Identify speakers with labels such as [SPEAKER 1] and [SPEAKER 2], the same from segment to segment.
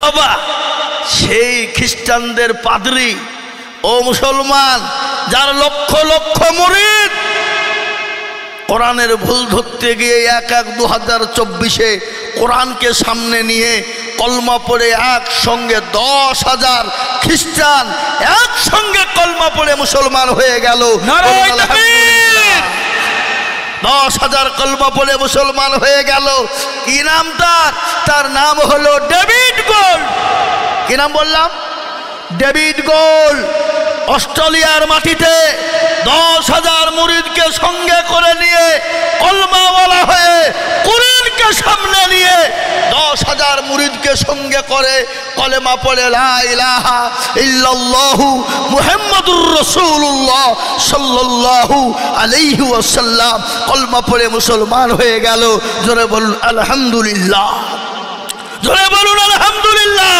[SPEAKER 1] বাবা সেই খ্রিস্টানদের পাদ্রী ও মুসলমান যার লক্ষ লক্ষ মুরিদ কোরআনের ভুল ধরতে গিয়ে 1/1/2024 কোরআনকে সামনে নিয়ে কলমা পড়ে একসঙ্গে 10,000 খ্রিস্টান একসঙ্গে কলমা পড়ে মুসলমান হয়ে গেল। 10,000 কলমা পড়ে মুসলমান হয়ে গেল। কি নাম তার? তার নাম হলো ডেভিড গোল্ড। কি নাম বললাম? David gold. অস্ট্রেলিয়ার মাটিতে 10,000 মুরিদকে সঙ্গে করে নিয়ে কলমাওয়ালা হয়ে কোরআনকে সামনে নিয়ে 10,000 মুরিদকে সঙ্গে করে কলেমা পড়ে লা ইলাহা ইল্লাল্লাহু মুহাম্মাদুর রাসূলুল্লাহ সাল্লাল্লাহু আলাইহি ওয়াসাল্লাম কলমা পড়ে মুসলমান হয়ে গেল। জোরে বলুন আলহামদুলিল্লাহ, জোরে বলুন আলহামদুলিল্লাহ।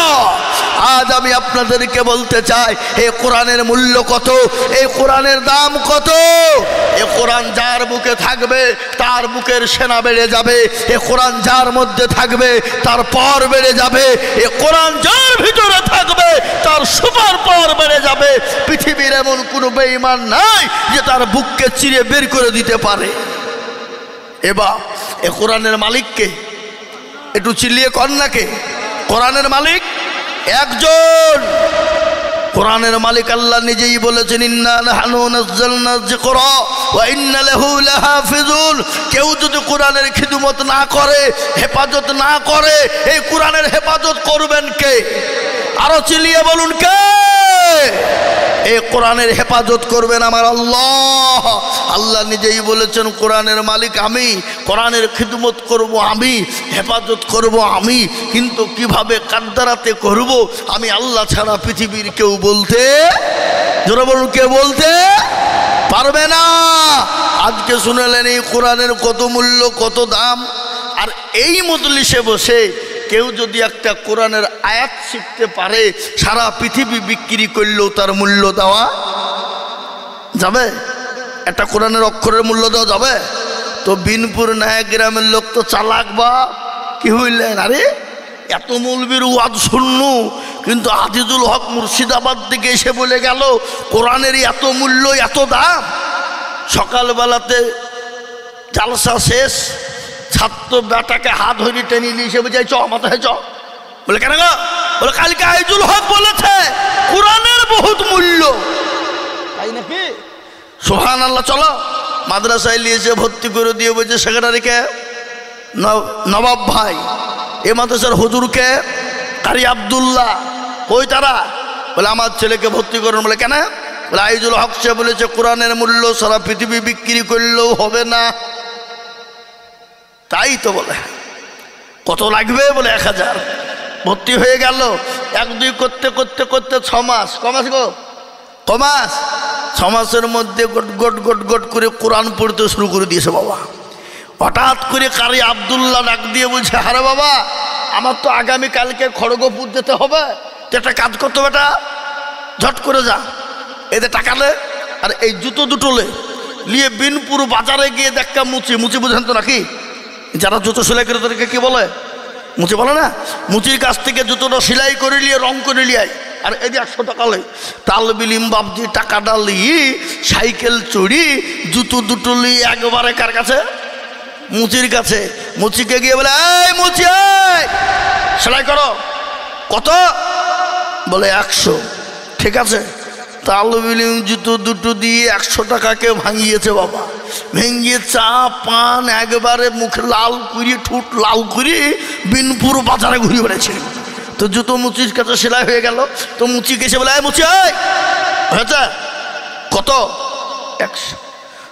[SPEAKER 1] আজ আমি আপনাদেরকে বলতে চাই এই কোরআনের মূল্য কত, এই কোরআনের দাম কত। এই কোরআন যার বুকে থাকবে তার বুকের সেনা বেড়ে যাবে। এই কোরআন যার মধ্যে থাকবে তার পর বেড়ে যাবে। এই কোরআন যার ভিতরে থাকবে তার সুপার পাওয়ার বেড়ে যাবে। পৃথিবীর এমন কোনো বেঈমান নাই যে তার বুককে চিরে বের করে দিতে পারে। এবার এই কোরআনের মালিককে একটু চিল্লিয়ে কন্যাকে। কোরআনের মালিক একজন। কোরআনের মালিক আল্লাহ নিজেই বলেছেন ইন্না নাহনু নাযালনা যিকরা ওয়া ইন্না লাহু লাহাফিজুন। কেউ যদি কোরআনের খিদমত না করে, হেফাজত না করে, এই কোরআনের হেফাজত করবেন কে? আরো চিল্লিয়ে বলুন কে? এই কোরআনের হেফাজত করবেন আমার আল্লাহ। আল্লাহ নিজেই বলেছেন কোরআনের মালিক আমি, কোরআনের খিদমত করব আমি, হেফাজত করব আমি। কিন্তু কিভাবে কাদ্দারাতে করব আমি আল্লাহ ছাড়া পৃথিবীর কেউ বলতে, জোরে বলুন, কে বলতে পারবে না। আজকে শুনলেন এই কোরআনের কত মূল্য, কত দাম। আর এই মজলিসে বসে কেউ যদি একটা কোরআনের আয়াত শিখতে পারে সারা পৃথিবী বিক্রি করলেও তার মূল্য দেওয়া যাবে। একটা কোরআনের অক্ষরের মূল্য দেওয়া যাবে? তো বিনপুর নায়ক গ্রামের লোক তো চালাক বা কি হইলেন, আরে এত মৌলবীর ওয়াজ শুননু, কিন্তু আজিজুল হক মুর্শিদাবাদ থেকে এসে বলে গেল কোরআনের এত মূল্য, এত দাম। সকালবেলাতে জালসা শেষ, ছাত্র বেটাকে হাত ধরে টেনে নিয়ে এসে বলছে চ মাথায় চ। বলে কেন গো? বলে কালকে আজিজুল হক বলেছে কোরআনের বহুত মূল্য। তাই নাকি? সুবহানাল্লাহ। চলো মাদ্রাসায় নিয়েছে ভর্তি করে দিয়ে বলছে সেক্রেটারিকে নবাব ভাই, এ মাদ্রাসার হুজুরকে কারি আব্দুল্লাহ, ওই তারা। বলে আমার ছেলেকে ভর্তি করুন। বলে কেন? বলে আজিজুল হক সে বলেছে কোরআনের মূল্য সারা পৃথিবী বিক্রি করলেও হবে না। তাই তো। বলে কত লাগবে? বলে 1000। ভর্তি হয়ে গেল। 1-2 করতে করতে করতে 6 মাস। ক মাস গো? ক মাস? 6 মাসের মধ্যে গট গট গট গট করে কোরআন পড়তে শুরু করে দিয়েছে বাবা। হঠাৎ করে কারি আব্দুল্লাহ ডাক দিয়ে বলছে আরে বাবা আমার তো আগামীকালকে খড়গপুর যেতে হবে, তো একটা কাজ করতে বেটা, ঝট করে যা, এদের টাকালে আর এই জুতো দুটোলে নিয়ে বিনপুর বাজারে গিয়ে দেখা মুচি। মুচি বুঝেন তো নাকি? যারা জুতো সেলাই করে তাদেরকে কি বলে? মুচি বলে না? মুচির কাছ থেকে জুতোটা সেলাই করে নিয়ে রং করে নিয়ে আয়। আর এই 100 টাকা লে তালবিলিম বাবজি টাকাটা লি সাইকেল চড়ি জুতো দুটো লি একবারে কার কাছে? মুচির কাছে। মুচিকে গিয়ে বলে এই মুচি সেলাই করো। কত? বলে 100। ঠিক আছে। তালবিলিম জুতো দুটো দিয়ে 100 টাকাকে ভাঙিয়েছে বাবা। ভেঙিয়ে চা পান একবারে মুখে লাল করি, ঠুট লাল করি বিনপুর বাজারে ঘুরে বেড়েছে। তো জুতো মুচির কাছে সেলাই হয়ে গেল। তো মুচি গেছে বলে মুচি হয়েছে কত? 100।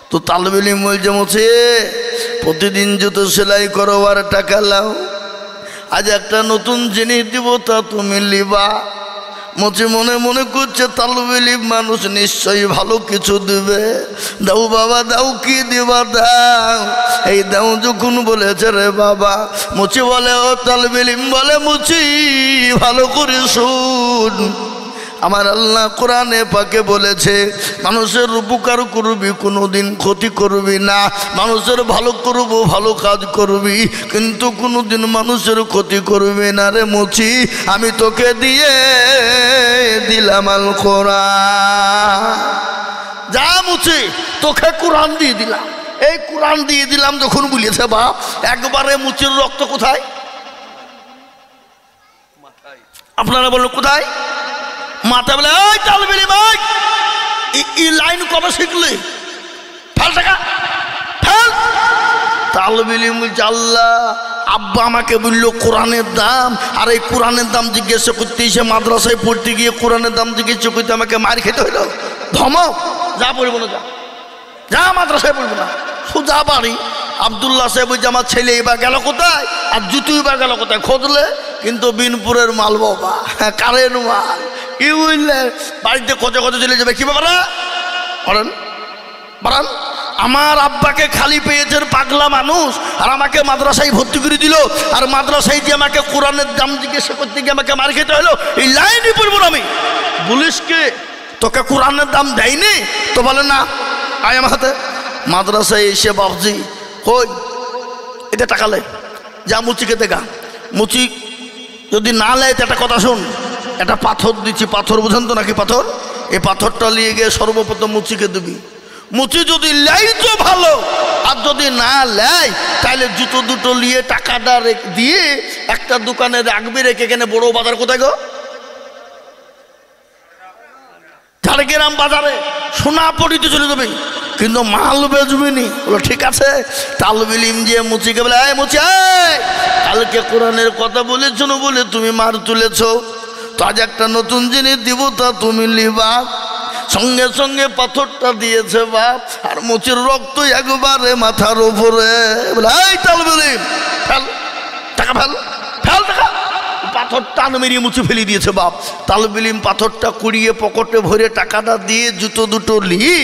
[SPEAKER 1] তো তালবিলিম বলছে মুচি প্রতিদিন জুতো সেলাই করো আর টাকা লাও, আজ একটা নতুন জিনিস দিব তা তুমি লিবা। মুচি মনে মনে করছে তালবিলিম মানুষ নিশ্চয়ই ভালো কিছু দেবে। দাও বাবা দাও, কি দিবা দাও। এই দাও যখন বলেছে রে বাবা, মুচি বলে ও তালবিলিম বলে মুচি ভালো করে শুন, আমার আল্লাহ কোরআনে পাকে বলেছে মানুষের উপকার করবি, কোনোদিন ক্ষতি করবি না। মানুষের ভালো করব, ভালো কাজ করবি, কিন্তু কোনোদিন মানুষের ক্ষতি করবি না রে মুচি। আমি তোকে দিয়ে দিলাম আল কোরআন। যা মুচি, তোকে কোরআন দিয়ে দিলাম। এই কোরআন দিয়ে দিলাম যখন বলেছে বাপ, একবারে মুচির রক্ত কোথায়? আপনারা বলুন কোথায়? মাথা বলে ওই তালবেলি ভাই, এই লাইন কবে শিখলি? ফেল টাকা ফেল। তালবেলি বলছে আল্লাহ আব্বা আমাকে বললো কোরআনের দাম, আর এই কোরআনের দাম জিজ্ঞাসা করতে এসে মাদ্রাসায় পড়তে গিয়ে কোরআনের দাম জিজ্ঞাসা করতে আমাকে মার খেতে হইল। ধমক, যা পড়বো না, যা যা মাদ্রাসায় পড়বো না, সোজা বাড়ি। আবদুল্লাহ সাহেব বলছে আমার ছেলে এবার গেল কোথায়, আর জুতু এবার গেল কোথায় খোঁজলে, কিন্তু বিনপুরের মাল বাবা, কারের মাল। কি বুঝলে, বাড়িতে কচে কচে চলে যাবে। কি ব্যাপারে বলেন বলেন? আমার আব্বাকে খালি পেয়েছেন পাগলা মানুষ, আর আমাকে মাদ্রাসায় ভর্তি করে দিল, আর মাদ্রাসায় দিয়ে আমাকে কোরআনের দাম জিজ্ঞাসা করতে গিয়ে আমাকে মার খেতে হলো। এই লাইনই পড়বো না আমি। বলিস কে তোকে কোরআনের দাম দেয়নি? তো বলে না, আয় আমার হাতে। মাদ্রাসায় এসে বাবজি কই এটা টাকা লে, যা মুচিকে দেখা। মুচি যদি না লেয় তো একটা কথা শোন, একটা পাথর দিচ্ছি, পাথর বুঝেন তো নাকি পাথর? এই পাথরটা নিয়ে গিয়ে সর্বপ্রথম মুচিকে দিবি। মুচি যদি লেয় তো ভালো, আর যদি না লেয় তাহলে জুতো দুটো নিয়ে টাকাটা দিয়ে একটা দোকানে রাখবি, রেখে এখানে বড় বাজার কোথায় গো? ঝাড়গ্রাম বাজারে সোনাপড়িতে চলে যাবে, কিন্তু মাল বেচবি নি। বলো ঠিক আছে। তালবিলিম যে মুচিকে বলে এই মুচি, কালকে কোরআনের কথা বলেছ না বলে তুমি মার তুলেছ, তো আজ একটা নতুন জিনিস দিব, তা তুমি লিবা। সঙ্গে সঙ্গে পাথরটা দিয়েছে বাপ, আর মুচির রক্ত একবারে মাথার উপরে। বলে এই তালবিলিম ফেল টাকা, ফেল ফেল টাকা। পাথর টান মেরিয়ে মুছে ফেলে দিয়েছে বাপ। তালবিলিম পাথরটা কুড়িয়ে পকেটে ভরে টাকাটা দিয়ে জুতো দুটো নিয়ে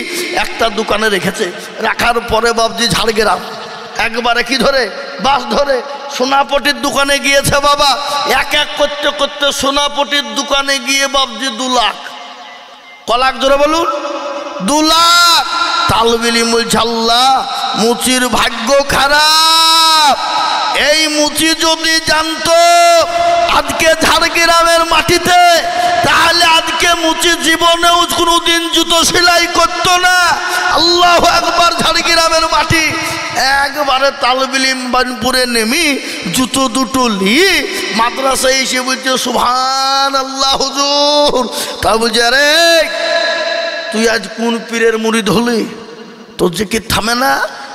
[SPEAKER 1] একটা দোকানে রেখেছে। রাখার পরে বাপজি ঝাড়গ্রাম একবারে কি ধরে, বাস ধরে সোনাপটির দোকানে গিয়েছে বাবা। এক এক করতে করতে সোনাপটির দোকানে গিয়ে বাপজি 2 লাখ। ক লাখ ধরে বলুন? 2 লাখ। তালবিলিম বলছে আল্লাহ মুচির ভাগ্য খারাপ। এই মুচি যদি জানতো আজকে ঝাড়গ্রামের মাটিতে, তাহলে আজকে মুচি জীবনেও কোনোদিন জুতো সেলাই করতো না। আল্লাহু আকবার। ঝাড়গ্রামের মাটি একবারে তালবিলিম বানপুরে নেমি জুতো দুটো নিয়ে মাদ্রাসায় এসে বলছে সুবহানাল্লাহ হুজুর। তা বলছে আরে তুই আজ কোন পীরের মুরিদ হলি, তোর যে কি থামে না?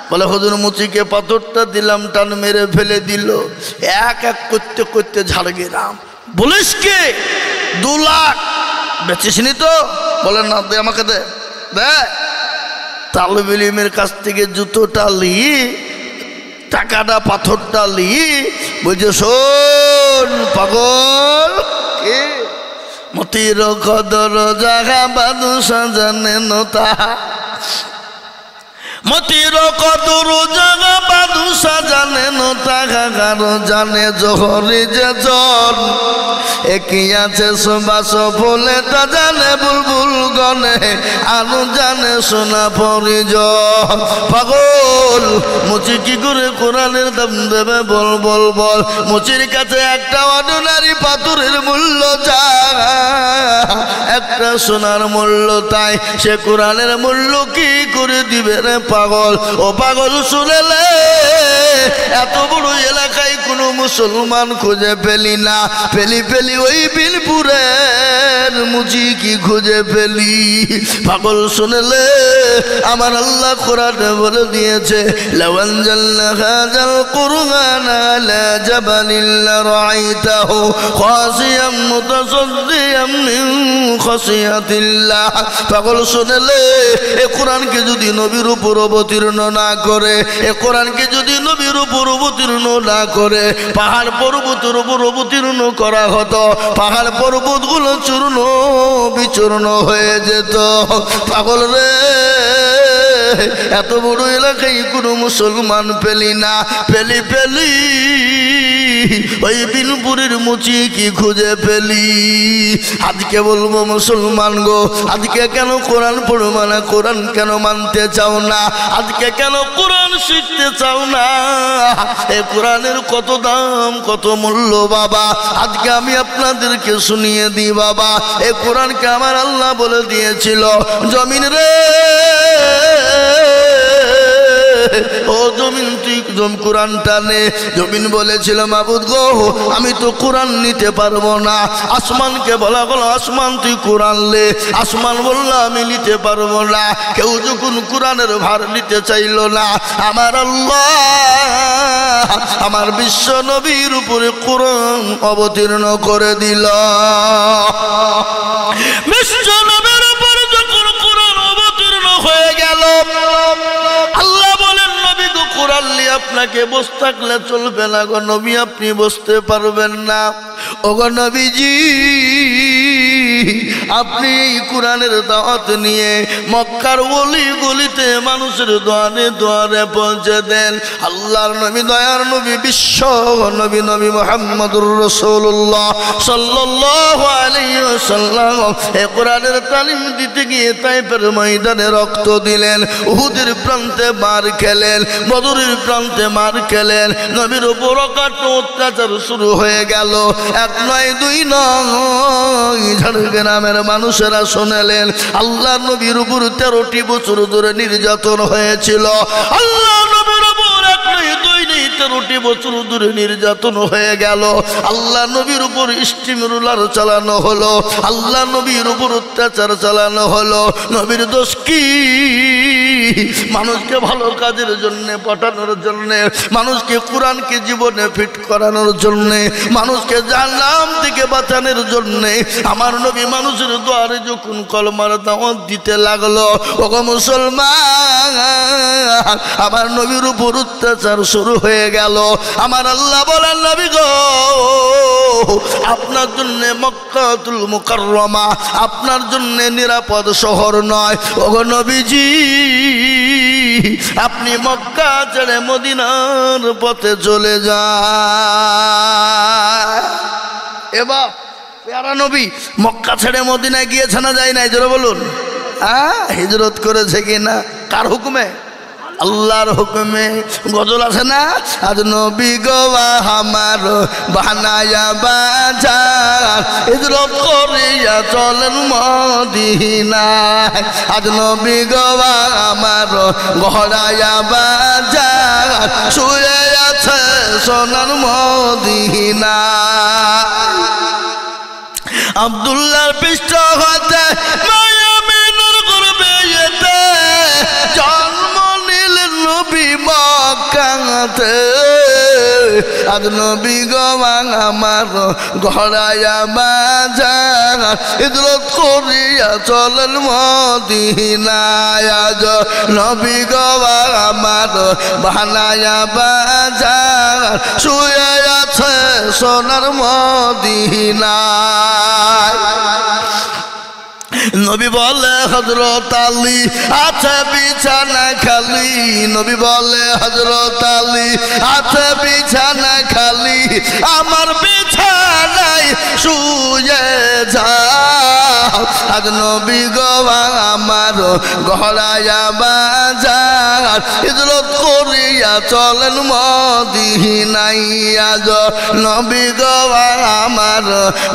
[SPEAKER 1] বলে হুজুর মুচিকে পাথরটা দিলাম, টান মেরে ফেলে দিল। এক এক করতে করতে ঝাড়গ্রাম। বলিস কে? 2 লাখ বেচিসনি তো? বলে না, দে আমাকে দে। দে। তালবিলিমের কাছ থেকে জুতোটা নিয়ে টাকাটা পাথরটা নিয়ে বলছে শোন পাগল, কে মতির কদর জাগা বাদশা জানে নতা, মতির কদর জাগা বাদশা জানে নতা, কারো জানে জহরি যে জন, একই আছে সুবাস ফুলেটা জানে বুলবুল গনে, আরো জানে সোনা পরিজন। পাগল মুচি কি করে কোরআনের দাম দেবে বল বল বল? মুচির কাছে একটা অর্ডিনারি পাথরের মূল্য যা, একটা সোনার মূল্য তাই, সে কোরআনের মূল্য কি করে দিবে রে পাগল? ও পাগল শুনেলে এত বড় এলাকায় কোনো মুসলমান খুঁজে পেলি না, পেলি পেলি ওই বিনপুরের মুচি কি খুঁজে পেলি? পাগল শুনেলে আমার আল্লাহ কোরআনে বলে দিয়েছে লাওয়ান জাল্লা হাযাল কুরআন আলা জাবালিল রাআইতাহু খাসিয়াম মুতাসাদ্দিয়াম মিন খাসিয়াতিল্লাহ। পাগল শুনেলে এ কোরআনকে যদি নবীর উপর অবতীর্ণ না করে, এ কোরআনকে যদি নবীর উপর অবতীর্ণ না করে, পাহাড় পর্বতের উপর অবতীর্ণ করা হতো, পাহাড় পর্বতগুলো চূর্ণ বিচূর্ণ হয়ে যেত। পাগল রে এত বড় এলাকায় কোনো মুসলমান পেলি না, পেলি পেলি ওই বিনপুরের মুচি কি খুঁজে পেলি। আজকে বলবো মুসলমান গো, আজকে কেন কোরআন পড়বো না, কোরআন কেন মানতে চাও না, আজকে কেন কোরআন শিখতে চাও না? এই কোরআনের কত দাম, কত মূল্য বাবা, আজকে আমি আপনাদেরকে শুনিয়ে দিই বাবা। এই কোরআনকে আমার আল্লাহ বলে দিয়েছিল, জমিন রে ও জমিন তুই কোরআনটা নে। জমিন বলেছিল মাবুদ গো আমি তো কোরআন নিতে পারবো না। আসমানকে বলা হলো আসমান তুই কোরআন লে। আসমান বলল আমি নিতে পারবো না। কেউ যখন কোরআনের ভার নিতে চাইল না, আমার আল্লাহ আমার বিশ্ব নবীর উপরে কোরআন অবতীর্ণ করে দিল। বিশ্ব নবীর উপরে যখন কোরআন অবতীর্ণ হয়ে গেল, আল্লাহ বলেন নবী গো কোরআন নিয়ে আপনাকে বসে থাকলে চলবে না গো নবী, আপনি বসতে পারবেন না। ও গো নবীজি আপনি কোরআনের দাওয়াত নিয়ে মক্কার গলি গলিতে মানুষের দুয়ারে দুয়ারে পৌঁছে দেন। আল্লাহর নবী দয়ার নবী বিশ্ব নবী নবী মুহাম্মদুর রাসূলুল্লাহ সাল্লাল্লাহু আলাইহি ওয়াসাল্লাম এই কোরআনের তালিম দিতে গিয়ে তাইফের ময়দানে রক্ত দিলেন, উহুদের প্রান্তে মার খেলেন, বদরের প্রান্তে মার খেলেন। নবীর উপর অত্যাচার শুরু হয়ে গেল। এক নয় দুই নয় ঝাড়গ্রামের মানুষেরা শুনলেন আল্লাহ নবীর উপর 13টি বছর ধরে নির্যাতন হয়েছিল। আল্লাহ নবীর উপর এক নয় দুই নেই 13টি বছর ধরে নির্যাতন হয়ে গেল। আল্লাহ নবীর উপর স্টিম রুলার চালানো হলো, আল্লাহ নবীর উপর অত্যাচার চালানো হলো। নবীর দোষ কি? মানুষকে ভালো কাজের জন্য পাঠানোর জন্য, মানুষকে কোরআনকে জীবনে ফিট করানোর জন্য, মানুষকে জাহান্নাম থেকে বাঁচানোর জন্য আমার নবী মানুষের দুয়ারে যখন কলমার দাওয়াত দিতে লাগলো, ওগো মুসলমান আমার নবীর উপর অত্যাচার শুরু হয়ে গেল। আমার আল্লাহ বলেন নবী গো আপনার জন্য মক্কাতুল মুকাররমা আপনার জন্য নিরাপদ শহর নয়। ওগো নবীজি আপনি মক্কা ছেড়ে মদিনার পথে চলে যান। এবার প্যারা নবী মক্কা ছেড়ে মদিনায় গিয়েছে না যায় নাই? জোরে বলুন। হিজরত করেছে কিনা? কার হুকুমে? আল্লাহর হুকুমে। গজল আছে না, আজ নবী গো আমার বানায়া বাজার হিজরত করিয়া চলেন মদিনায়। আজ নবী গো আমার গহরায়া বাজার শুয়ে আছে সোনার মদিনায়। আব্দুল্লাহর পৃষ্ঠ হতে মায়ামিনুর গর্বে যেতে জন্ম নিলেন নবী মক্কাতে। আজ নবী গো আমার গহরায়া বাজার হিজরত করিয়া চলেন মদিনায়। আজ নবী গো আমার বানায়া বাজার শুয়ে আছে সোনার মদিনায়। নবী বলে হযরত আলী আছে বিছানা খালি, নবী বলে হযরত আলী আছে বিছানা খালি, আমার বিছানায় শুয়ে যাও। আজ নবী গো আমার গহরায়া বাজার হিজরত করিয়া চলেন মদিনায়। আজ নবী গো আমার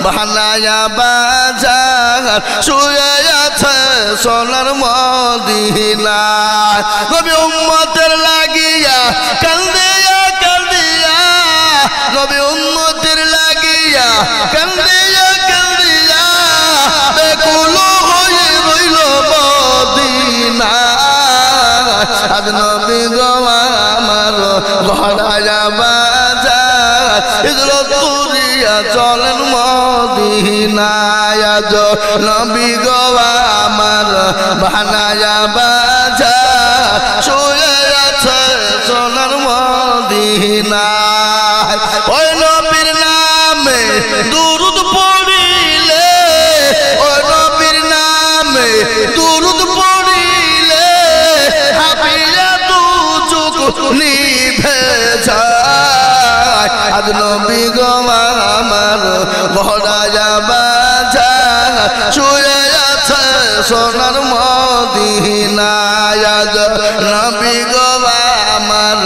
[SPEAKER 1] বানায়া বাজার শুয়ে আছে সোনার মদিনায়। নবী উম্মতের লাগিয়া কান্দিয়া কান্দিয়া, নবী উম্মতের লাগিয়া কান্দিয়া কান্দিয়া বেকুল হয়ে রইল মদিনায়। আজ নবী গো আমার গহরায়া বাজার হিজরত করিয়া চলেন মদিনায়। আজ নবী গো আমার বানায়া বাজার শুয়ে আছে সোনার মদিনায়। ওই নবীর নামে দুরূদ পড়িলে, ওই নবীর নামে দুরূদ পড়িলে হাবিয়া দু চোখ নিভে যায়। আজ নবী বাজার শুয়ে আছে সোনার মদিনায় নবী গো আমার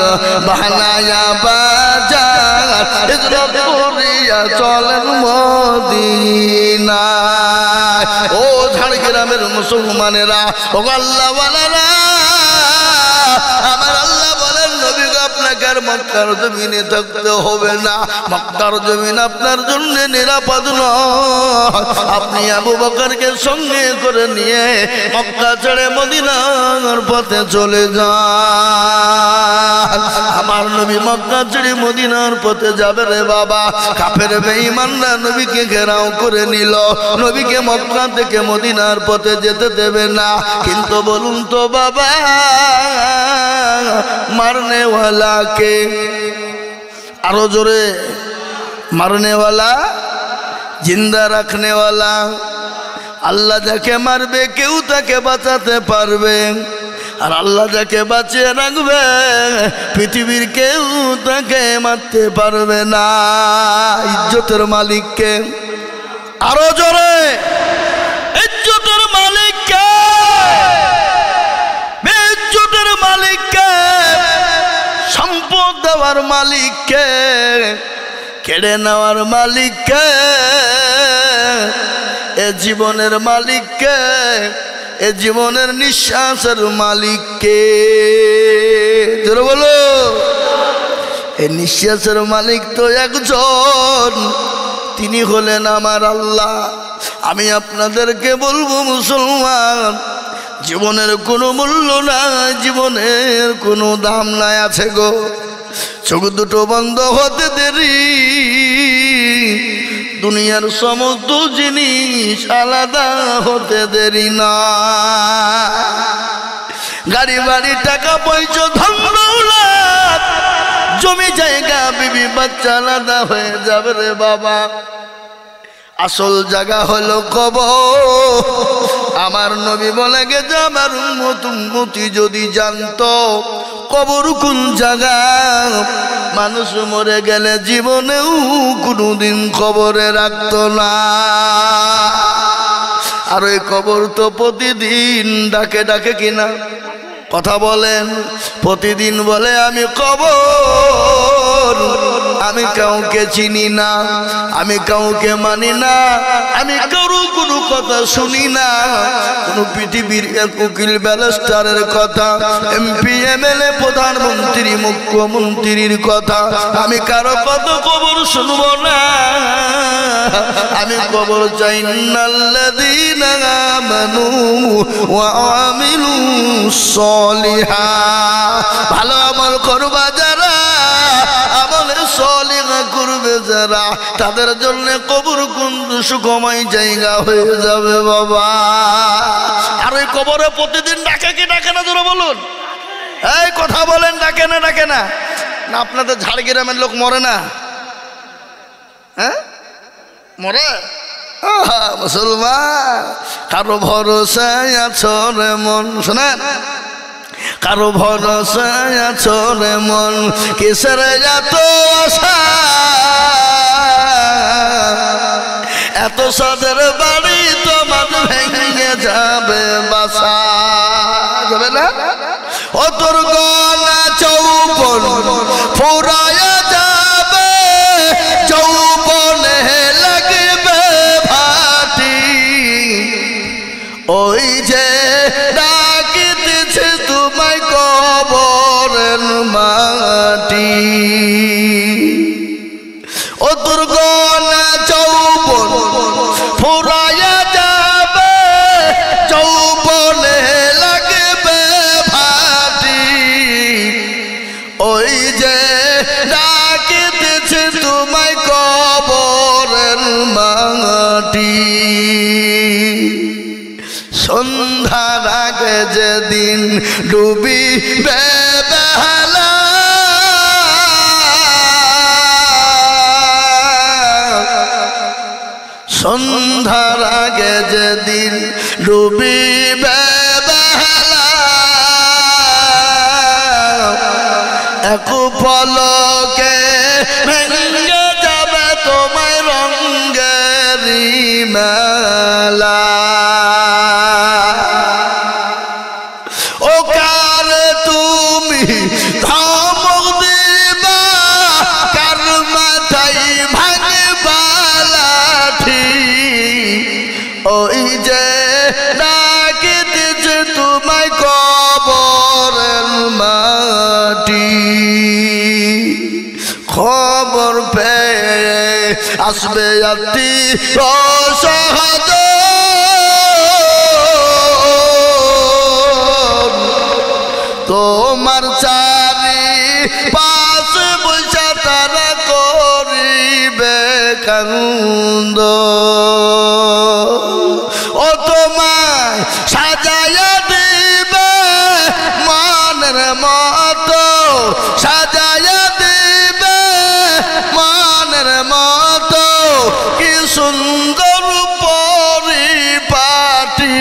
[SPEAKER 1] বানায়া বাজার হিজরত করিয়া চলেন মদিনায়। ও ঝাড়গ্রামের মুসলমানেরা, ও আল্লাহওয়ালারা, আমার আল্লাহ বলেন নবী গো আপনাকে আর মক্কার জমিনে থাকতে হবে না, মক্কার জমিন আপনার জন্য নিরাপদ নয়। আপনি আবু বকরকে সঙ্গে করে নিয়ে মক্কা ছেড়ে মদিনার পথে চলে যান। আমার নবী মক্কা ছেড়ে মদিনার পথে যাবে রে বাবা। কাফের বেঈমানরা নবীকে ঘেরাও করে নিল, নবীকে মক্কা থেকে মদিনার পথে যেতে দেবে না। কিন্তু বলুন তো বাবা, মারনে ওয়ালা কে? আরো জোরে, মারনে ওয়ালা, জিন্দা রাখনে ওয়ালা। আল্লাহ যাকে মারবে কেউ তাকে বাঁচাতে পারবে, আর আল্লাহ যাকে বাঁচিয়ে রাখবে পৃথিবীর কেউ তাকে মারতে পারবে না। ইজ্জতের মালিককে? আরো জোরে, ইজ্জতের মালিককে, ইজ্জতের মালিককে, সম্পদ দেওয়ার মালিককে, কেড়ে নেওয়ার মালিককে, এ জীবনের মালিককে, এ জীবনের নিঃশ্বাসের মালিককে। জোরে বলো। এই নিঃশ্বাসের মালিক তো একজন, তিনি হলেন আমার আল্লাহ। আমি আপনাদেরকে বলবো মুসলমান, জীবনের কোনো মূল্য নাই, জীবনের কোনো দাম নাই। আছে গো, চোখ দুটো বন্ধ হতে দেরি, দুনিয়ার সমস্ত জিনিস আলাদা হতে দেরি না। গাড়ি বাড়ি টাকা পয়সা ধন দৌলত জমি জায়গা বিবি বাচ্চা আলাদা হয়ে যাবে রে বাবা। আসল জায়গা হলো কবর। আমার নবী বলে গেছে, আমার উম্মতি যদি জানতো কবর কোন জায়গা, মানুষ মরে গেলে জীবনেও কোনোদিন কবরে রাখতো না। আর ওই কবর তো প্রতিদিন ডাকে ডাকে কিনা, কথা বলেন, প্রতিদিন বলে আমি কবর, আমি কাউকে চিনি না, আমি কাউকে মানি না, আমি কারো কোনো কথা শুনি না। কোন পৃথিবীর উকিল ব্যারিস্টারের কথা, এমপি এমএলএ প্রধানমন্ত্রী মুখ্যমন্ত্রীর কথা আমি কারো কথা কবর শুনবো না। আমি কবর চাই ইন্নাল্লাযীনা আমানু ওয়া আমিলুস সলিহাত, ভালো আমল করবা যারা, আমলে সলিহা করবে যারা, তাদের জন্য কবর কোন সুখময় জায়গা হয়ে যাবে বাবা। আর ওই কবরে প্রতিদিন ডাকে কি ডাকে না জোরে বলুন, এই কথা বলেন, ডাকে না ডাকে না? না আপনাদের ঝাড়গ্রামের লোক মরে না? হ্যাঁ মরে? মুসলমান, কারো ভরসায় আছো রে মন, শোনেন, কারো ভরসায় আছো রে মন, কিসের এত আশা, এত সাদের বাড়ি তোমার ভেঙে যাবে বাসা, যাবে না? ও তোর গলা চৌবন ফুরায়া যাবে, চৌবনে লাগবে ভাটি, ওই যে ডাকিতেছে তোমায় কবরের মাটি। ও তোর গলা চৌবন ফুরায়া যাবে, চৌবনে লাগবে ভাটি, ওই যে ডাকিতেছে তোমায় কবরের মাটি। সন্ধ্যার আগে যেদিন ডুবিবে বেলা, সন্ধ্যার আগে যেদিন ডুবিবে বেলা, এক পলকে ভেঙে যাবে তোমায় রঙের মেলা ও কার তুমি ধমক দিবা কার মাথায় ভাঙবা লাঠি ওই যে ডাকিতেছে তোমায় কবরের মাটি খবর পেয়ে আসবে আত্মীয় স্বজন তোমার চারি পাশে বসে তারা করিবে কান্দ ও তোমায় সাজাইয়া দিবে মনের মতো সাজাইয়া দিবে মনের মতো কি সুন্দর পরিপাটি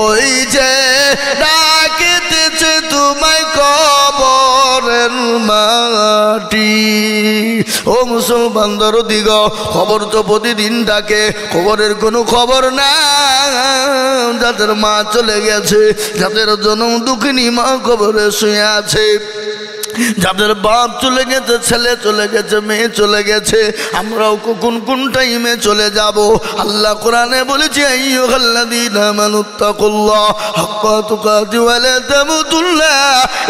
[SPEAKER 1] ওই যে ডাকিতেছে তোমায় কবরের মাটি ও মুসলমান দরদিগ খবর তো প্রতিদিন ডাকে খবরের কোনো খবর না যাদের মা চলে গেছে যাদের জন্ম দুঃখিনী মা কবরে শুয়ে আছে যাদের বাপ চলে গেছে ছেলে চলে গেছে মেয়ে চলে গেছে আমরাও কখন কোন টাইমে চলে যাব আল্লাহ কোরআনে বলেছে আইয়ুহাল্লাযীনা আমানুত্তাকুল্লাহ হাক্কা তুকাতি ওয়া লা তামুতুন্না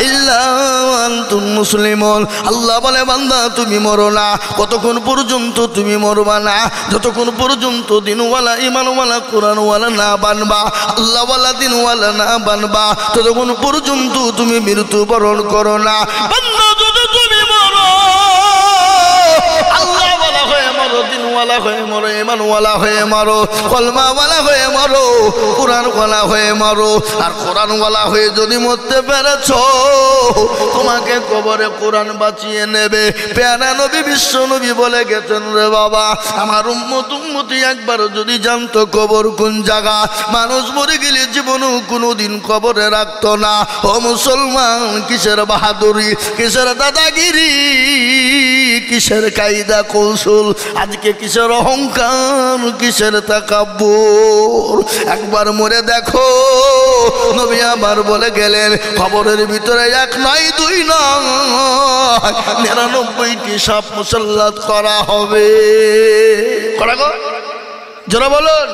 [SPEAKER 1] ইল্লা ওয়া আনতুম মুসলিমুন আল্লাহ বলে বান্দা তুমি মরো না কতক্ষণ পর্যন্ত তুমি মরবা না যতক্ষণ পর্যন্ত দিনওয়ালা ঈমানওয়ালা কোরআনওয়ালা না বানবা আল্লাহওয়ালা দিনওয়ালা না বানবা ততক্ষণ পর্যন্ত তুমি মৃত্যুবরণ করো না বান্দা যদি তুমি মরো আল্লাহওয়ালা হয়ে মরো দিনওয়ালা হয়ে মরো ঈমানওয়ালা হয়ে মরো কলমাওয়ালা হয়ে মরো কোরআনওয়ালা হয়ে মরো আর কোরআনওয়ালা হয়ে যদি মরতে পেরেছো তোমাকে কবরে কোরআন বাঁচিয়ে নেবে প্যারা নবী বিশ্ব নবী বলে গেছেন রে বাবা আমার উম্মতি একবার যদি জানতো কবর কোন জায়গা মানুষ মরে গেলে জীবনও কোনোদিন কবরে রাখতো না ও মুসলমান কিসের বাহাদুরি কিসের দাদাগিরি কিসের কায়দা কৌশল আজকে কিসের অহংকার কিসের তাকাব্বুর একবার মরে দেখো নবী আমার বলে গেলেন খবরের ভিতরে এক নয় দুই নয় 99টি সাপ মুসাল্লাত করা হবে করা গো জোরে বলুন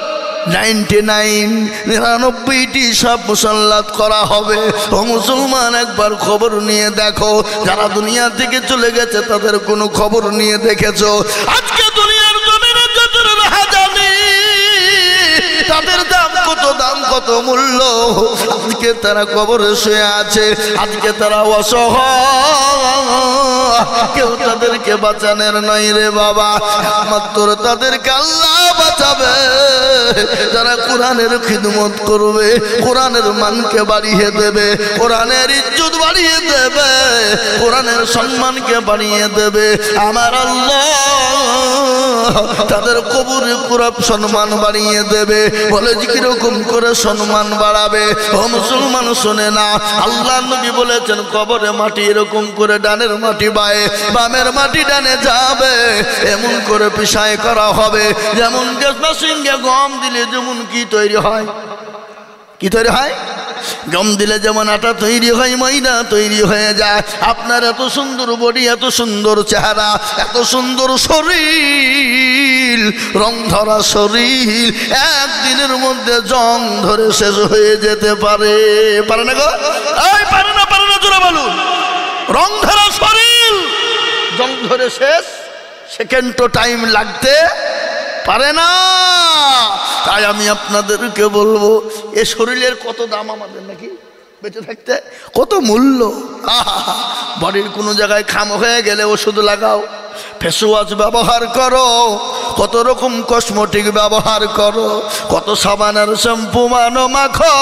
[SPEAKER 1] 99টি সাপ মুসাল্লাত করা হবে ও মুসলমান একবার খবর নিয়ে দেখো যারা দুনিয়া থেকে চলে গেছে তাদের কোনো খবর নিয়ে দেখেছো আজকে দুনিয়ার জমিনে যাদের রাহাজানি তাদের দাম কত মূল্য আজকে তারা কবরে শুয়ে আছে আজকে তারা অসহায় কেউ তাদেরকে বাঁচানোর নাই রে বাবা একমাত্র তাদেরকে আল্লাহ বাঁচাবে যারা কোরআনের খিদমত করবে কোরআনের মানকে বাড়িয়ে দেবে কোরআনের ইজ্জত বাড়িয়ে দেবে কোরআনের সম্মানকে বাড়িয়ে দেবে আমার আল্লাহ তাদের কবরে কোরআন সম্মান বাড়িয়ে দেবে বলে যে কিরকম করে সম্মান বাড়াবে ও মুসলমান শুনে না আল্লাহ নবী বলেছেন কবরে মাটি এরকম করে ডানের মাটি বায়ে বামের মাটি ডানে যাবে এমন করে পিছায় করা হবে যেমন সিংহে গম দিলে যেমন কি তৈরি হয় কি তৈরি হয় গম দিলে যেমন আটা তৈরি হয় ময়দা তৈরি হয়ে যায় আপনার এত সুন্দর বডি এত সুন্দর চেহারা এত সুন্দর শরীর রং ধরা শরীর একদিনের মধ্যে জং ধরে শেষ হয়ে যেতে পারে পারে না গো এই পারে না জোরে বলুন রং ধরা শরীর জং ধরে শেষ সেকেন্ডও টাইম লাগতে পারে না তাই আমি আপনাদেরকে বলবো এ শরীরের কত দাম আমাদের নাকি বেঁচে থাকতে কত মূল্য বডির কোনো জায়গায় খাম হয়ে গেলে ওষুধ লাগাও ফেস ওয়াশ ব্যবহার করো কত রকম কসমেটিক ব্যবহার করো কত সাবান আর শ্যাম্পু মাখো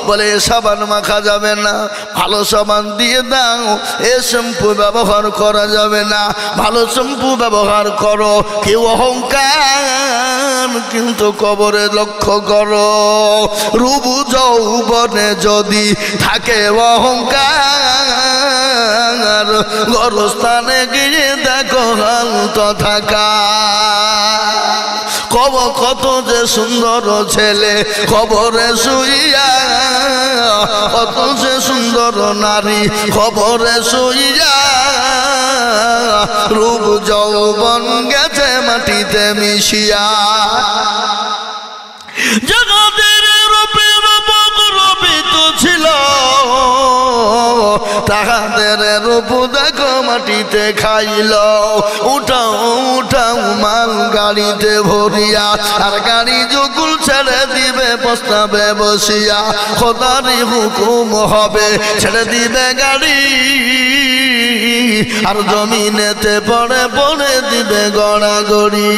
[SPEAKER 1] বলে এ সাবান মাখা যাবে না ভালো সাবান দিয়ে দাও এ শ্যাম্পু ব্যবহার করা যাবে না ভালো শ্যাম্পু ব্যবহার করো কেউ অহংকার কিন্তু কবরে লক্ষ্য করো রূপ যৌবনে যদি থাকে অহংকার গরস্থানে গিয়ে দেখো হালত থাকা কত যে সুন্দর ছেলে কবরে শুইয়া, কত যে সুন্দর নারী কবরে শুইয়া, রূপ যৌবন গেছে মাটিতে মিশিয়া। জগতের রূপে রূপক রূপিত ছিল, তাহাদের রূপ দেখো মাটিতে খাইল। উঠাও উঠাও মাল গাড়িতে ভরিয়া, আর গাড়ি যকুল ছেড়ে দিবে প্রস্তাবে বসিয়া। খোদারি হুকুম হবে ছেড়ে দিবে গাড়ি, আর জমিনেতে পড়ে পড়ে দিবে গড়াগড়ি।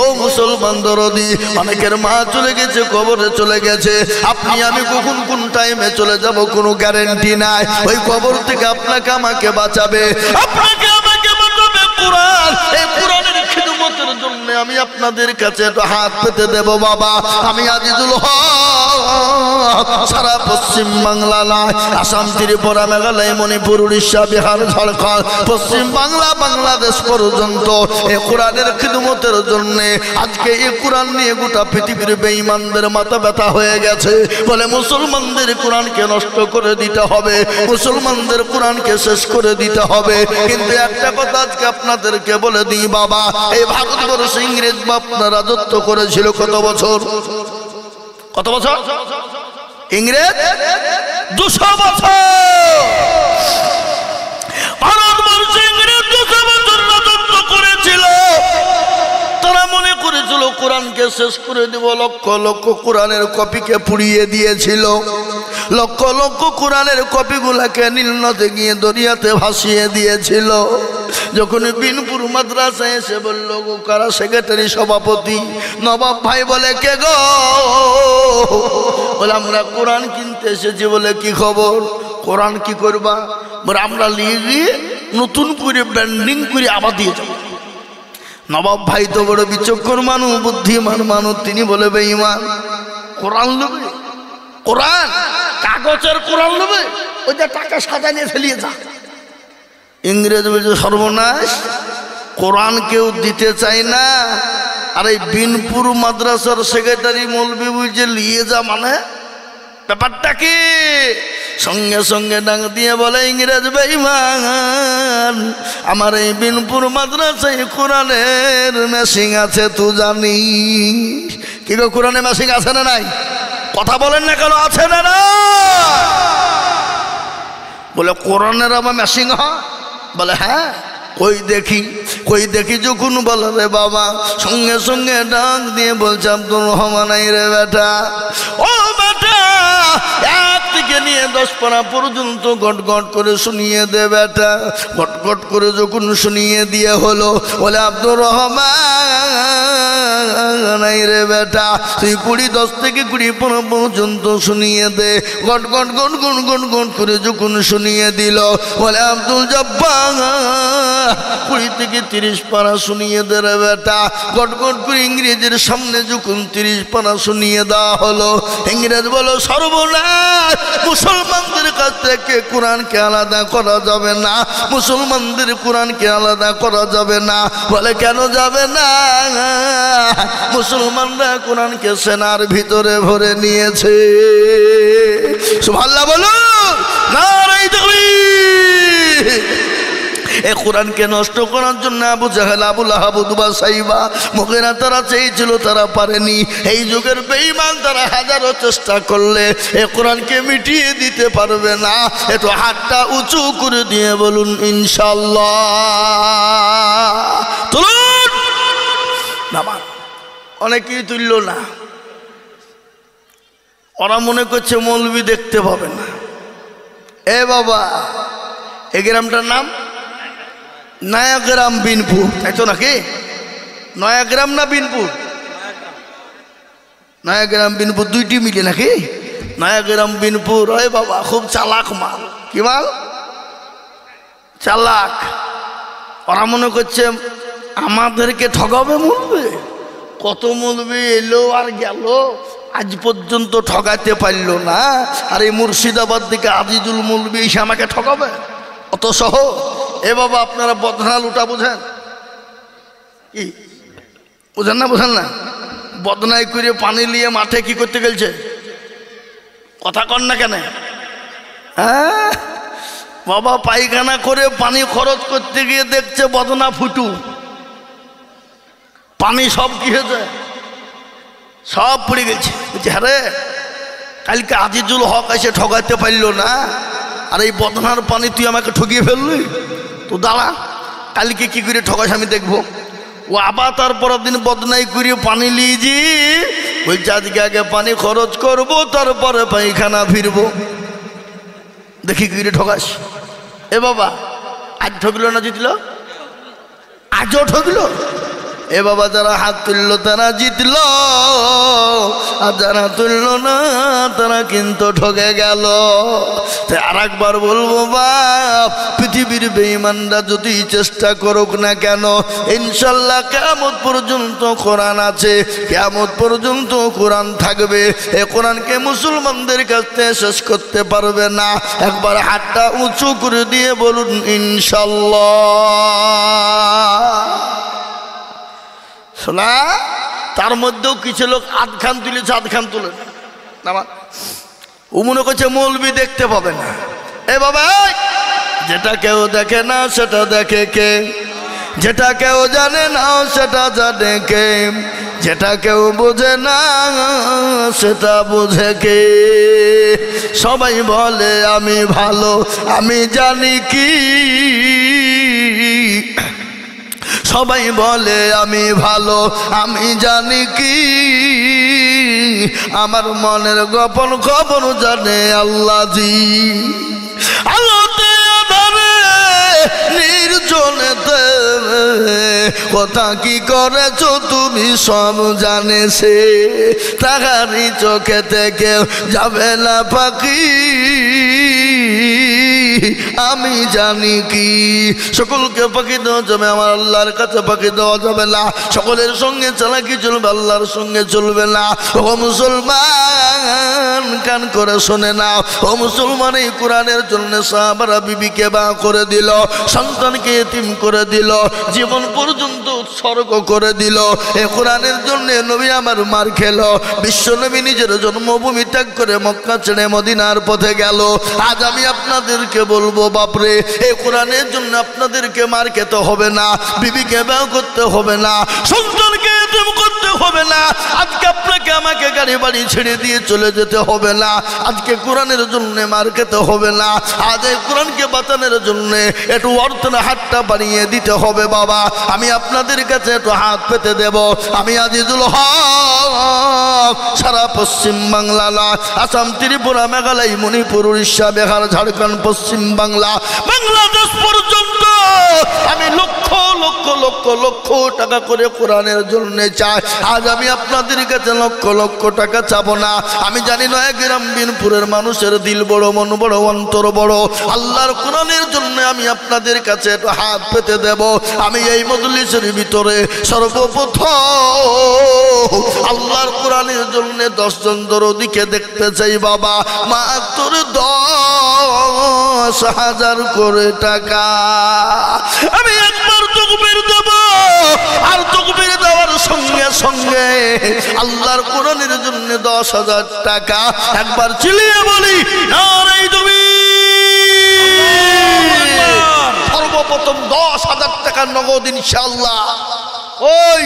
[SPEAKER 1] ও মুসলমান দরদি, অনেকের মা চলে গেছে, কবরে চলে গেছে। আপনি আমি কখন কোন টাইমে চলে যাব কোনো গ্যারান্টি নাই। ওই কবর থেকে আপনাকে আমাকে বাঁচাবে, আপনাকে আমাকে বাঁচাবে কুরআন। এই কুরআনের খিদমতের জন্য আমি আপনাদের কাছে একটু হাত পেতে দেব বাবা। আমি আজিজুল হক সারা পশ্চিম বাংলা নয়, আসাম, ত্রিপুরা, মেঘালয়, মণিপুর, উড়িষ্যা, বিহার, ঝাড়খণ্ড, পশ্চিম বাংলা, বাংলাদেশ পর্যন্ত এই কোরআনের খিদমতের জন্য আজকে এই কোরআন নিয়ে গোটা পৃথিবীর বেঈমানদের মাথা ব্যথা হয়ে গেছে। বলে মুসলমানদের কোরআনকে নষ্ট করে দিতে হবে, মুসলমানদের কোরআনকে শেষ করে দিতে হবে। কিন্তু একটা কথা আজকে আপনাদেরকে বলে দিই বাবা, এই ভারতবর্ষে ইংরেজ বাপনা রাজত্ব করেছিল কত বছর? কত বছর? ইংরেজ 200 বছর। ভারতবর্ষে ইংরেজ 200 বছর রাজত্ব করেছিল। তারা মনে করেছিল কোরআনকে শেষ করে দেব, লক্ষ লক্ষ কোরআনের কপিকে পুড়িয়ে দিয়েছিল। লক্ষ লক্ষ কোরআনের কপিগুলাকে নীল নদে গিয়ে দরিয়াতে ভাসিয়ে দিয়েছিল। যখন বিনপুর মাদ্রাসায় এসে বলল গো কারা সেক্রেটারি সভাপতি, নবাব ভাই বলে কে গো? বলে আমরা কোরআন কিনতে এসেছি। বলে কি খবর? কোরআন কি করবা? বলে আমরা লিয়ে নতুন করে ব্র্যান্ডিং করে আবার দিয়ে যাব। নবাব ভাই তো বড় বিচক্ষণ মানুষ, বুদ্ধিমান মানুষ, তিনি বলে বেঈমান, কোরআন নেবে? কোরআন কাগজের কোরআন নেবে? ওই যে টাকা সাজা নিয়ে ফেলিয়ে যা। ইংরেজ বলছে সর্বনাশ, কোরআন কেউ দিতে চায় না। আর এই বিনপুর মাদ্রাসার সেক্রেটারি মৌলবি বলছে নিয়ে যা, মানে ব্যাপারটা কি? সঙ্গে সঙ্গে ডাক দিয়ে বলে ইংরেজ বেঈমান, আমার এই বিনপুর মাদ্রাসায় কোরআনের মেশিন আছে তুই জানিস? কি গো কোরআনের মেশিন আছে না নাই? কথা বলেন না কেন, আছে না না? বলে কোরআনের আমার মেশিন হয়? বলে হ্যাঁ। কই দেখি, কই দেখি। যখন বলে রে বাবা, সঙ্গে সঙ্গে ডাক দিয়ে বলছে আব্দুর রহমান এই রে বেটা, ও বেটা, এক থেকে নিয়ে 10 পারা পর্যন্ত গট গট করে শুনিয়ে দে বেটা। গট গট করে যখন শুনিয়ে দিয়ে হলো, বলে আব্দুর রহমান এই রে বেটা, তুই 10 থেকে 20 পারা পর্যন্ত শুনিয়ে দে। গট গট গট গট গট গট করে যখন শুনিয়ে দিল, বলে আব্দুল জব্বার 20 থেকে 30 পারা শুনিয়ে দে রে বেটা। গট গট করে ইংরেজের সামনে যখন 30 পারা শুনিয়ে দেওয়া হলো, ইংরেজ বলো সর্বনাশ, মুসলমানদের কাছ থেকে কোরআনকে আলাদা করা যাবে না, মুসলমানদের কোরআনকে আলাদা করা যাবে না। বলে কেন যাবে না? মুসলমানরা কোরআনকে সেনার ভিতরে ভরে নিয়েছে। সুবহানাল্লাহ বলো, নারায়ে তাকবীর। এই কোরআনকে নষ্ট করার জন্য আবু জাহেল, আবু লাহাব, উতবা, সাইবা, মুগীরা তারা চেয়েছিল, তারা পারেনি। এই যুগের বেঈমান তারা হাজারো চেষ্টা করলে এই কোরআনকে মিটিয়ে দিতে পারবে না। একটু হাতটা উঁচু করে দিয়ে বলুন ইনশাআল্লাহ। তুলুন নামান। অনেকেই তুলল না, ওরা মনে করছে মৌলবি দেখতে পাবে না। এ বাবা, এই গ্রামটার নাম নয়াগ্রাম বিনপুর, তাই তো নাকি? নয়াগ্রাম না বিনপুর? নয়াগ্রাম বিনপুর দুইটি মিলে নাকি? নয়াগ্রাম বিনপুর। ওই বাবা খুব চালাক মাল। কি মাল? চালাক। ওরা মনে করছে আমাদেরকে ঠকাবে মৌলবি। কত মৌলবি এলো আর গেল, আজ পর্যন্ত ঠকাতে পারল না। আর এই মুর্শিদাবাদ থেকে আজিজুল মৌলবি এসে আমাকে ঠকাবে অত সহ? এ বাবা আপনারা বদনা লুটা বুঝেন? কি বুঝেন না? বুঝেন না? বদনাই করে পানি নিয়ে মাঠে কি করতে গেছে? কথা কন না কেন? হ্যাঁ, বাবা পায়খানা করে পানি খরচ করতে গিয়ে দেখছে বদনা ফুটু, পানি সব কি হয়েছে, সব পড়ে গেছে। বলছে হ্যাঁ রে, কালকে আজিজুল হক এসে ঠকাইতে পারলো না, আর এই বদনার পানি তুই আমাকে ঠকিয়ে ফেললি, তো দাঁড়া কালকে কি করে ঠকাস আমি দেখবো। ও আবার তারপরের দিন বদনাই করে পানি লিয়েছি, বলছে আজকে আগে পানি খরচ করবো তারপরে পায়খানা ফিরবো, দেখি কি করে ঠকাস। এ বাবা আজ ঠকলো না জিতলো? আজও ঠকলো। এ বাবা যারা হাত তুললো তারা জিতলো, আর যারা তুললো না তারা কিন্তু ঠকে গেল। তাই আর একবার বলবো বাপ, পৃথিবীর বেঈমানরা যদি চেষ্টা করুক না কেন, ইনশাল্লাহ কিয়ামত পর্যন্ত কোরআন আছে, কিয়ামত পর্যন্ত কোরআন থাকবে। এ কোরআনকে মুসলমানদের কাছ থেকে শেষ করতে পারবে না। একবার হাতটা উঁচু করে দিয়ে বলুন ইনশাল্লাহ। শোনা, তার মধ্যেও কিছু লোক আধখান তুলেছে, আধখান তুলে না, ও মনে করছে মৌলবি দেখতে পাবে না। এ বাবা, যেটা কেউ দেখে না সেটা দেখে কে? যেটা কেউ জানে না সেটা জানে কে? যেটা কেউ বোঝে না সেটা বোঝে কে? সবাই বলে আমি ভালো, আমি জানি কি? সবাই বলে আমি ভালো, আমি জানি কি? আমার মনের গোপন খবর জানে আল্লাহজি। আলোতে আধারে নির্জনেতে কথা কি করেছো তুমি সব জানে সে। তাহারি চোখে থেকে যাবে না পাখি, আমি জানি কি? সকলকে পাখি দেওয়া যাবে, আমার আল্লাহর কাছে পাখি দেওয়া যাবে না। সকলের সঙ্গে চালাকি চলবে, আল্লাহর সঙ্গে চলবে না। ও মুসলমান কান করে শোনে না, ও মুসলমান এই কোরআনের জন্য সাহাবারা বিবিকে বা করে দিল, সন্তানকে এতিম করে দিল, জীবন পর্যন্ত উৎসর্গ করে দিল। এ কোরআনের জন্য নবী আমার মার খেল, বিশ্ব নবী নিজের জন্মভূমি ত্যাগ করে মক্কা ছেড়ে মদিনার পথে গেল। আজ আমি আপনাদেরকে বলবো বাপরে, এই কোরআনের জন্য আপনাদেরকে মার খেতে হবে না, বিবিকে বিয়ে করতে হবে না, সন্তানকে এতিম করতে হবে না, আজকে আপনাকে আমাকে গাড়ি বাড়ি ছেড়ে দিয়ে চলে যেতে হবে না, আজকে কোরআনের জন্য মার খেতে হবে না। আজ এই কোরআনকে বাঁচানোর জন্য একটু অর্থের হাতটা বাড়িয়ে দিতে হবে। বাবা আমি আপনাদের কাছে একটু হাত পেতে দেব। আমি আজিজুল হক সারা পশ্চিম বাংলা, আসাম, ত্রিপুরা, মেঘালয়, মণিপুর, উড়িষ্যা, বিহার, ঝাড়খণ্ড, পশ্চিম বাংলা, বাংলাদেশ পর্যন্ত আমি লক্ষ লক্ষ লক্ষ লক্ষ টাকা করে কোরআনের জন্য চাই। আজ আমি আপনাদের কাছে লক্ষ লক্ষ টাকা চাবো না। আমি জানি নয় গ্রাম বিনপুরের মানুষের দিল বড়, মন বড়, অন্তর বড়। আল্লাহর কোরআনের জন্য আমি আপনাদের কাছে একটু হাত পেতে দেব। আমি এই মজলিসের ভিতরে সর্বপ্রথম আল্লাহর কোরআনের জন্য 10 জন দরদিকে দেখতে চাই বাবা, মাত্র 10,000 করে টাকা। আমি একবার তাকবীর দেব, আর তাকবীর দেওয়ার সঙ্গে সঙ্গে আল্লাহর কোরআনের জন্য 10,000 টাকা একবার চিল্লিয়ে বলি নারে তাকবীর। সর্বপ্রথম 10,000 টাকা নগদ ইনশাআল্লাহ। ওই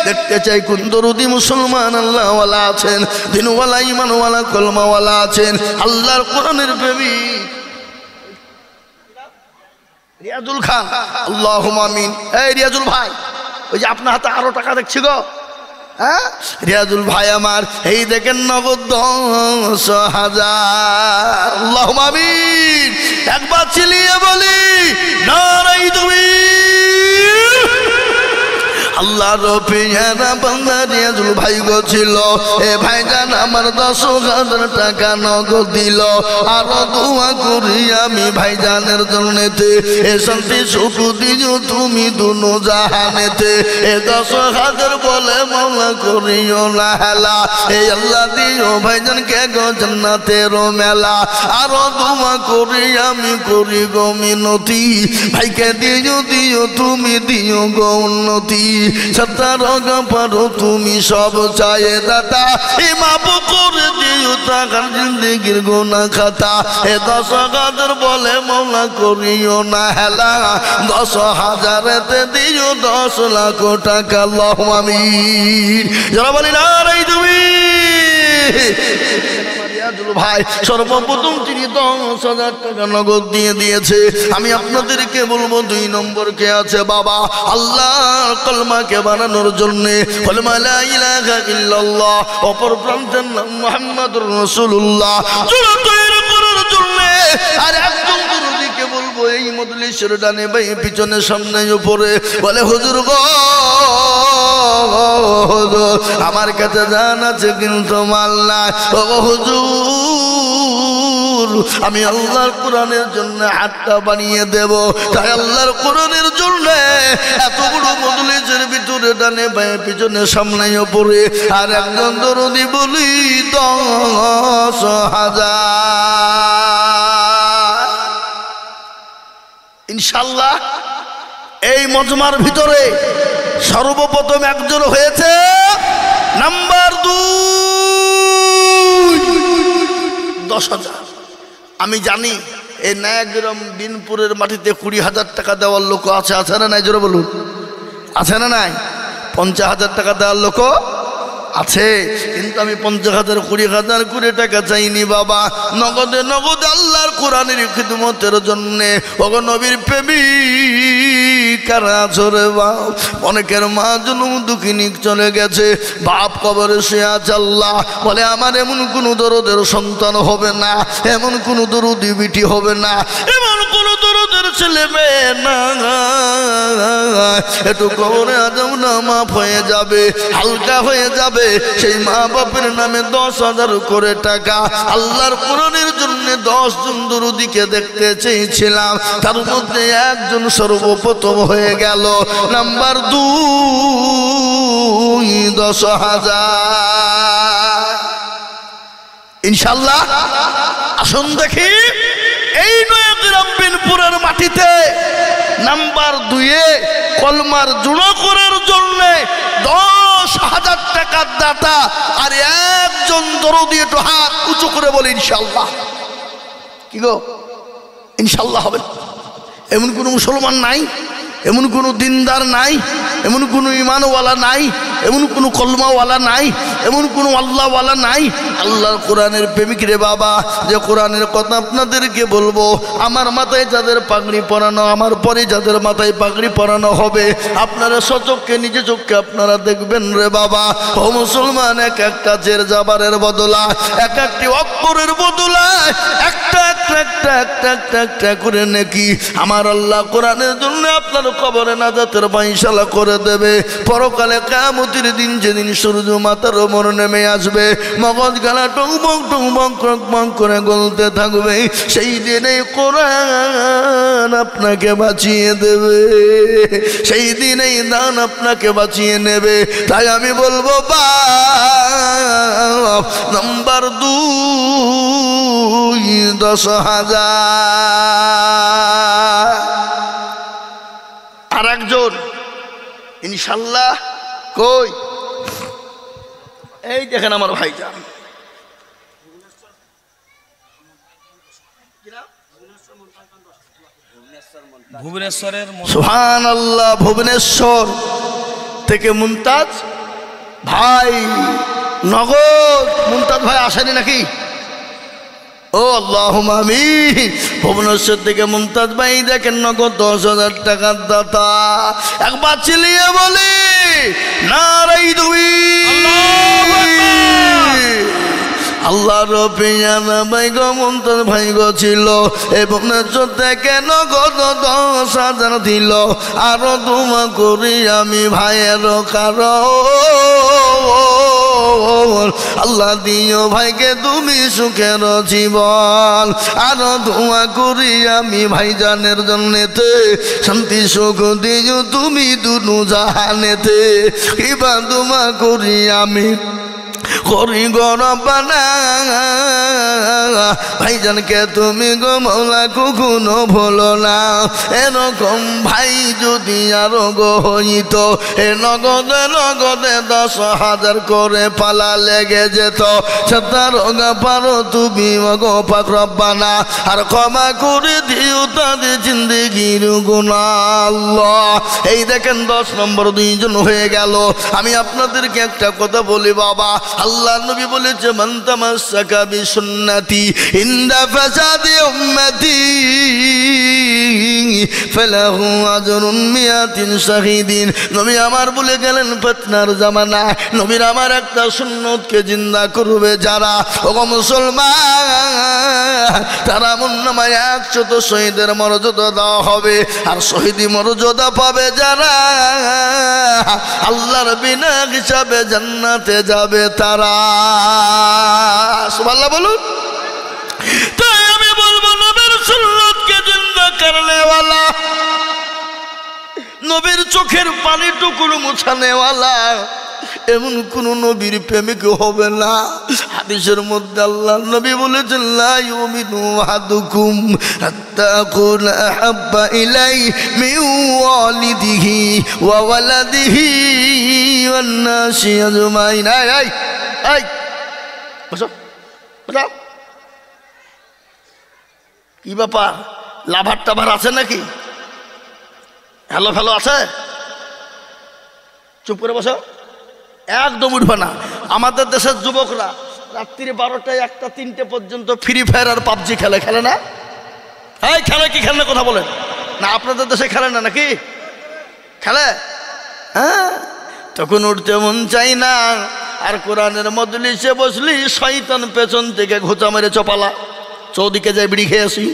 [SPEAKER 1] দেখতে চাই কোন দরদি মুসলমান আল্লাহওয়ালা আছেন, দিনওয়ালা, ইমানওয়ালা, কলমাওয়ালা আছেন, আল্লাহর কোরআনের প্রেমিক। রিয়াজুল খান, আল্লাহুম্মা আমিন। এই রিয়াজুল ভাই, ওই যে আপনার হাতে আরো টাকা দেখছি গো, হ্যাঁ রিয়াজুল ভাই আমার, এই দেখেন নগদ 10,000। আল্লাহুম্মা আমিন। একবার চিল্লিয়ে বলি নারে তাকবীর। আল্লাহর পেয়ারা বান্দা রিয়াজুল ভাই গো ছিল, এ ভাইজান আমার 10,000 টাকা নগদ দিল। আর দোয়া করি আমি ভাইজানের জন্যতে, এ শান্তি সুখ দিও তুমি দুনো জাহানেতে। এ 10,000 বলে মাওলা করিও না হেলা, এই আল্লাহ দিও ভাইজানকে গো জান্নাতের মেলা। আর দোয়া করি আমি করি গো মিনতি, ভাইকে দিও দিও তুমি দিও গো উন্নতি। সত্তর পারো তুমি সব চায়ে দাতা এ মাপ করে দিও টাকার জিন্দেগির গোনা খাতা এ 10,000 বলে মৌলা করিও না হেলা 10,000-এতে দিও 10 লাখ টাকা আল্লাহুম্মা আমিন যারা বলি না রে তুমি ভাই সর্বপ্রথম তিনি 10,000 টাকা নগদ দিয়ে দিয়েছে আমি আপনাদেরকে বলবো 2 নম্বর কে আছে বাবা আল্লাহর কলমাকে বানানোর জন্য কলমা লা ইলাহা ইল্লাল্লাহ অপর প্রান্তের নাম মুহাম্মাদুর রাসূলুল্লাহ জোরে তৈরি করার জন্য আর একজন দুরুদিকে বলবো এই মজলিসের ডানে বাই পিছনে সামনে উপরে বলে হুজুর গো আমার কাছে জান আছে কিন্তু মাল নাই ও হুজুর আমি আল্লাহর কোরআনের জন্য হাতটা বানিয়ে দেব তাই আল্লাহর কোরআনের জন্য এত বড় মজলিসের ভিতরে ডানে বায়ে পিছনে সামনে উপরে আর একজন দরদি বলি 10,000 ইনশাআল্লাহ এই মজমার ভিতরে সর্বপ্রথম একজন হয়েছে নাম্বার 2 10,000 আমি জানি এই নায়াগ্রাম বিনপুরের মাটিতে 20,000 টাকা দেওয়ার লোক আছে আছে না নাই জোরে বলুন আছে না নাই 50,000 টাকা দেওয়ার লোক আছে কিন্তু আমি 50,000 20,000 করে টাকা চাইনি বাবা নগদে নগদে আল্লাহর কোরআনের খিদমতের জন্য ওগো নবীর প্রেমিক কারা জোরে বাপ অনেকের মা জনম দুঃখিনী চলে গেছে বাপ কবরে সে আছে আল্লাহ বলে আমার এমন কোন দরদের সন্তান হবে না এমন কোন দরদি বিটি হবে না এমন কোন দরদের ছেলে মেয়ে না একটু কবরে আজম না মাফ হয়ে যাবে হালকা হয়ে যাবে সেই মা বাপের নামে 10,000 করে টাকা আল্লাহর কোরআনের জন্য 10 জন দরদিকে দেখতে চেয়েছিলাম তার মধ্যে একজন সর্বপ্রথম হয়ে গেল নাম্বার 2 10,000 ইনশাআল্লাহ আসুন দেখি এই নয়াগ্রাম বিনপুরের মাটিতে নাম্বার 2-এ কলমার জুড়ো করার জন্য 10,000 টাকার দাতা আর একজন দরদি একটু হাত উঁচু করে বলে ইনশাআল্লাহ কি গো ইনশাআল্লাহ হবে এমন কোন মুসলমান নাই এমন কোন দিনদার নাই এমন কোন ঈমানওয়ালা নাই এমন কোন কলমাওয়ালা নাই এমন কোন আল্লাহওয়ালা নাই আল্লাহর কোরআনের প্রেমিক রে বাবা যে কোরআনের কথা আপনাদেরকে বলবো আমার মাথায় যাদের পাগড়ি পরানো আমার পরে যাদের মাথায় পাগড়ি পরানো হবে আপনারা সচক্ষে নিজে চোখে আপনারা দেখবেন রে বাবা ও মুসলমান এক একটা জের জাবারের বদলা এক একটি অক্ষরের বদলা একটা একটা একটা একটা একটা একটা করে নাকি আমার আল্লাহ কোরআনের জন্য আপনার কবরে নাজাতের বাইশালা করে দেবে পরকালে কিয়ামতের দিন যেদিন সূর্য মাথার উপর নেমে আসবে মগজ গালা টুংবং টুংবং ক্রকবং করে গলতে থাকবে সেই দিনে কোরআন আপনাকে বাঁচিয়ে দেবে সেই দিনেই দান আপনাকে বাঁচিয়ে নেবে তাই আমি বলবো বাপ নাম্বার 2 10,000 আর একজন ইনশাআল্লাহ কই এই দেখেন আমার ভাইজান
[SPEAKER 2] ভুবনেশ্বরের
[SPEAKER 1] সুবহানাল্লাহ ভুবনেশ্বর থেকে মুমতাজ ভাই নগদ মুমতাজ ভাই আসেনি নাকি ও আল্লাহুম্মা আমিন ভুবনেশ্বর থেকে মুমতাজ ভাই দেখেন নগদ 10,000 টাকার দাতা একবার চিল্লিয়ে বলি নারাই দুই আল্লাহ রবিয়ানা ভাই গো মুমতাজ ভাই গো ছিল এই ভুবনেশ্বর থেকে নগদ 10,000 দিল আরো দুমা করি আমি ভাইয়ের কারণ আল্লাহ দিও ভাইকে তুমি সুখের জীবন আরো দোয়া করি আমি ভাইজানের জন্যতে শান্তি সুখ দিও তুমি দুনু জাহানেতে কিবা দোয়া করি আমি করি গো রব্বানা ভাইজানকে তুমি গো মওলা কখনো ভুলো না। এরকম ভাই যদি আরো গো হইতো এ নগদে নগদে 10,000 করে পালা লেগে যেত। সেটারও পারো তুমি গো পাক রব্বানা আর ক্ষমা করে দিও তাদের জিন্দেগির গুনাহ আল্লাহ। এই দেখেন 10 নম্বর 2 জন হয়ে গেল। আমি আপনাদেরকে একটা কথা বলি বাবা, আল্লাহ নবী বলেছে মান তামাসসাকা বিসুন্নতি ইনদা ফাসাদি উম্মতি ফালাহু আজরুন মিয়াতিন শাহীদিন। নবী আমার বলে গেলেন ফিতনার জামানা নবীর আমার একটা সুন্নতকে জিন্দা করবে যারা, ওগো মুসলমান, তারা মুন্নামায় 100 শহীদের মর্যাদা দেওয়া হবে। আর শহীদি মর্যাদা পাবে যারা, আল্লাহর বিনা হিসাবে জান্নাতে যাবে তারা। সুবহানাল্লাহ বলুন। তাই আমি বলবো নবীর সুন্নতকে জিন্দা করনে ওয়ালা, নবীর চোখের পানিটুকুর মুছানেওয়ালা এমন কোন নবীর প্রেমিক হবে না। হাদিসের মধ্যে আল্লাহ নবী বলেছেন লা ইউমিনু আহাদুকুম হাত্তা আকুনা আহাব্বা ইলাইহি মিন ওয়ালিদিহি ওয়া ওয়ালাদিহি ওয়ান নাসি আজমাইন। এই বসো বসো। কি ব্যাপার, লাভার টাভার আছে নাকি? হ্যালো ফ্যালো আছে? চুপ করে বসো, একদম উঠবে না। আমাদের দেশের যুবকরা রাত্রি 12টায় 1টা 3টে পর্যন্ত ফ্রি ফায়ার আর পাবজি খেলে, খেলে না? এই খেলে কি খেলে না কথা বলেন না? আপনাদের দেশে খেলে না নাকি? খেলে? হ্যাঁ, তখন উঠতে মন চাই না। আর কোরআনের মজলিসে বসলি শয়তান পেছন থেকে ঘোচা মেরে চপালা, চৌদিকে যাই বিড়ি খেয়ে আসি,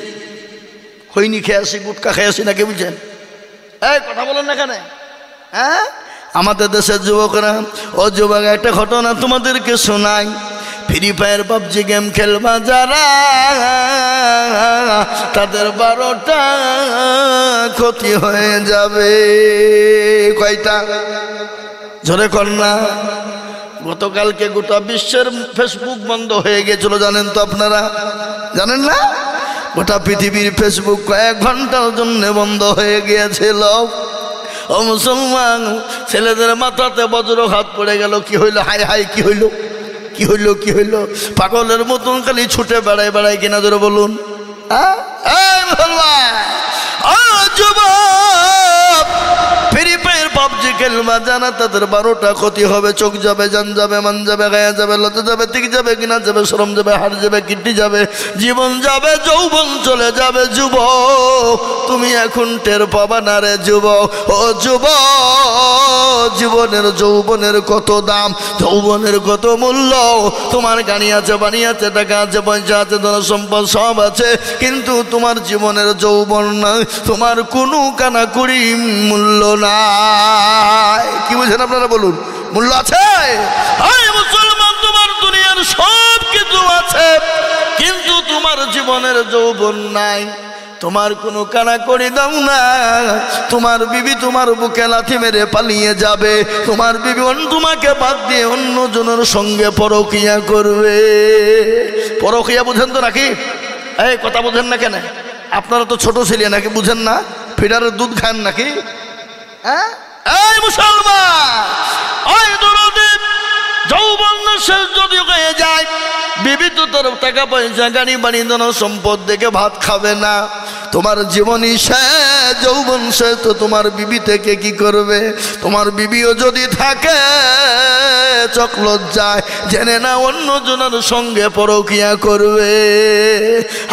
[SPEAKER 1] খৈনি খেয়ে আসি, গুটকা খেয়ে আসি, নাকি বুঝছেন? এই কথা বলেন না কেন? হ্যাঁ, আমাদের দেশের যুবকরা, ও যুবক একটা ঘটনা তোমাদেরকে শোনাই। ফ্রি ফায়ার পাবজি গেম খেলবা যারা, তাদের 12টা ক্ষতি হয়ে যাবে। কয়টা? জোরে কর না। গতকালকে গোটা বিশ্বের ফেসবুক বন্ধ হয়ে গেছিল, জানেন তো আপনারা? জানেন না? গোটা পৃথিবীর ফেসবুক কয়েক ঘন্টার জন্য বন্ধ হয়ে গিয়েছিল। ও মুসলমান, ছেলেদের মাথাতে বজ্রঘাত পড়ে গেল। কি হইল? হাই হাই, কি হইল? কি হইল? কি হইল? পাগলের মতন খালি ছুটে বেড়ায় বেড়ায় কিনা, ধরে বলুন। ফ্রি ফায়ার পাবজি খেলবা জানা, তাদের 12টা ক্ষতি হবে। চোখ যাবে, জান যাবে, মান যাবে, গায়ে যাবে, লজ্জা যাবে, তিক যাবে, কিনা যাবে, শরম যাবে, হাড় যাবে, কিডনি যাবে, জীবন যাবে, যৌবন চলে যাবে। যুবক, তুমি এখন টের পাবা না রে যুবক। ও যুবক, জীবনের যৌবনের কত দাম, যৌবনের কত মূল্য। তোমার গাড়ি আছে, বাড়ি আছে, টাকা আছে, পয়সা আছে, ধন সম্পদ সব আছে, কিন্তু তোমার জীবনের যৌবন নাই, তোমার কোনো কানাকুড়ি মূল্য নাই। কি বুঝেন আপনারা বলুন? মূল্য আছে? মুসলমান, তোমার দুনিয়ার সব কিছু আছে, কিন্তু তোমার জীবনের যৌবন নাই। তোমার কোনো কানা করে দাও না, তোমার বিবি তোমার বুকে লাথি মেরে পালিয়ে যাবে। তোমার বিবি তোমাকে বাদ দিয়ে অন্য জনের সঙ্গে পরকিয়া করবে। পরকিয়া বুঝেন তো নাকি? এই কথা বুঝেন না কেন? আপনারা তো ছোট ছেলে নাকি, বুঝেন না? ফিডারের দুধ খান নাকি? হ্যাঁ, এই মুসলমান, ওই দরদিন যৌবন শেষ যদি হয়ে যায়, বিবি তো তোর টাকা পয়সা গাড়ি বাড়ি ধন সম্পদ দেখে ভাত খাবে না। তোমার জীবনই শেষ, যৌবন শেষ, তো তোমার বিবি থেকে কি করবে? তোমার বিবিও যদি থাকে চকলজ্জায় জেনে না অন্য জনের সঙ্গে পরকিয়া করবে।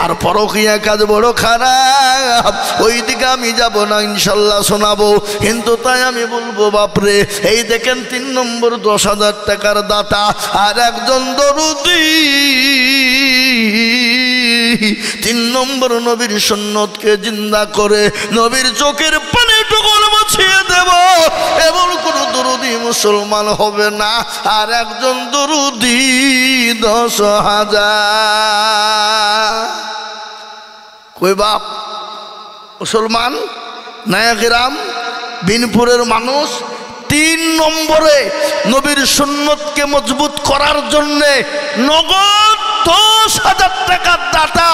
[SPEAKER 1] আর পরকিয়া কাজ বড় খারাপ, ওই দিকে আমি যাব না, ইনশাল্লাহ শোনাবো। কিন্তু তাই আমি বলবো, বাপরে, এই দেখেন 3 নম্বর 10,000 টাকার দাতা আর একজন দরুদি। 3 নম্বর নবীর সুন্নতকে জিন্দা করে নবীর চোখের পানি টুকুর মুছিয়ে দেব, এমন কোন দরুদি মুসলমান হবে না। আর একজন দরুদি 10,000। কই বাপ মুসলমান, নায়াগ্রাম বিনপুরের মানুষ 3 নম্বরে নবীর সুন্নতকে মজবুত করার জন্যে নগদ 10,000 টাকার দাতা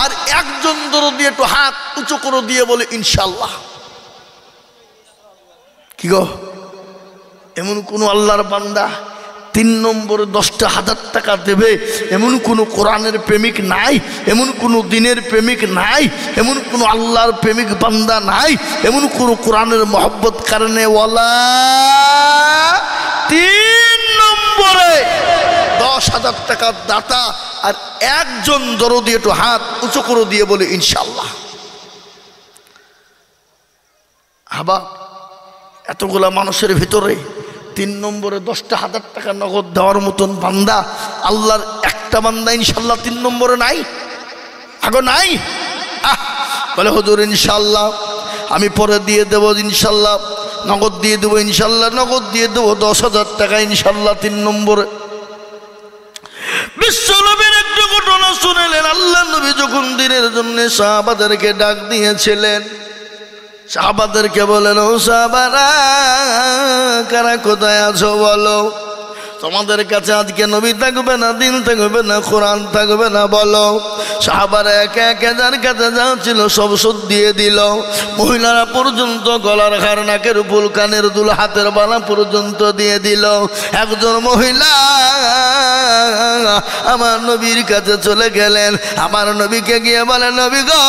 [SPEAKER 1] আর একজন দরদি একটু হাত উঁচু করে দিয়ে বলে ইনশাআল্লাহ। কি গো, এমন কোন আল্লাহর বান্দা 3 নম্বরে 10,000 টাকা দেবে এমন কোনো কোরআনের প্রেমিক নাই, এমন কোনো দিনের প্রেমিক নাই, এমন কোনো আল্লাহর প্রেমিক বান্দা নাই, এমন কোনো কোরআনের মহব্বত কারণে ওয়ালা 3 নম্বরে 10,000 টাকার দাতা আর একজন দরদি একটু হাত উঁচু করে দিয়ে বলে ইনশাআল্লাহ। হাবা এতগুলা মানুষের ভিতরে 3 নম্বরে 10,000 টাকা নগদ দেওয়ার মতন বান্দা আল্লাহর একটা বান্দা ইনশাল্লাহ 3 নম্বরে নাই? আগো নাই? বলে হুজুর ইনশাল্লাহ আমি পরে দিয়ে দেবো, ইনশাল্লাহ নগদ দিয়ে দেবো, ইনশাল্লাহ নগদ দিয়ে দেবো 10,000 টাকা ইনশাল্লাহ 3 নম্বরে। বিশ্বনবীর একটা ঘটনা শুনেলেন। আল্লাহ নবী যখন দিনের জন্য সাহাবাদেরকে ডাক দিয়েছিলেন, সাহাবাদেরকে বলেন, ও সাহাবারা কারা কোথায় আছো বলো, তোমাদের কাছে আজকে নবী থাকবে না, দিন থাকবে না, কোরআন থাকবে না বলো। সাহাবারা একে একে যার কাছে যা ছিল সব শোধ দিয়ে দিল। মহিলারা পর্যন্ত গলার হার, নাকের ফুল, কানের দুল, হাতের বালা পর্যন্ত দিয়ে দিল। একজন মহিলা আমার নবীর কাছে চলে গেলেন, আমার নবীকে গিয়ে বলে, নবী গো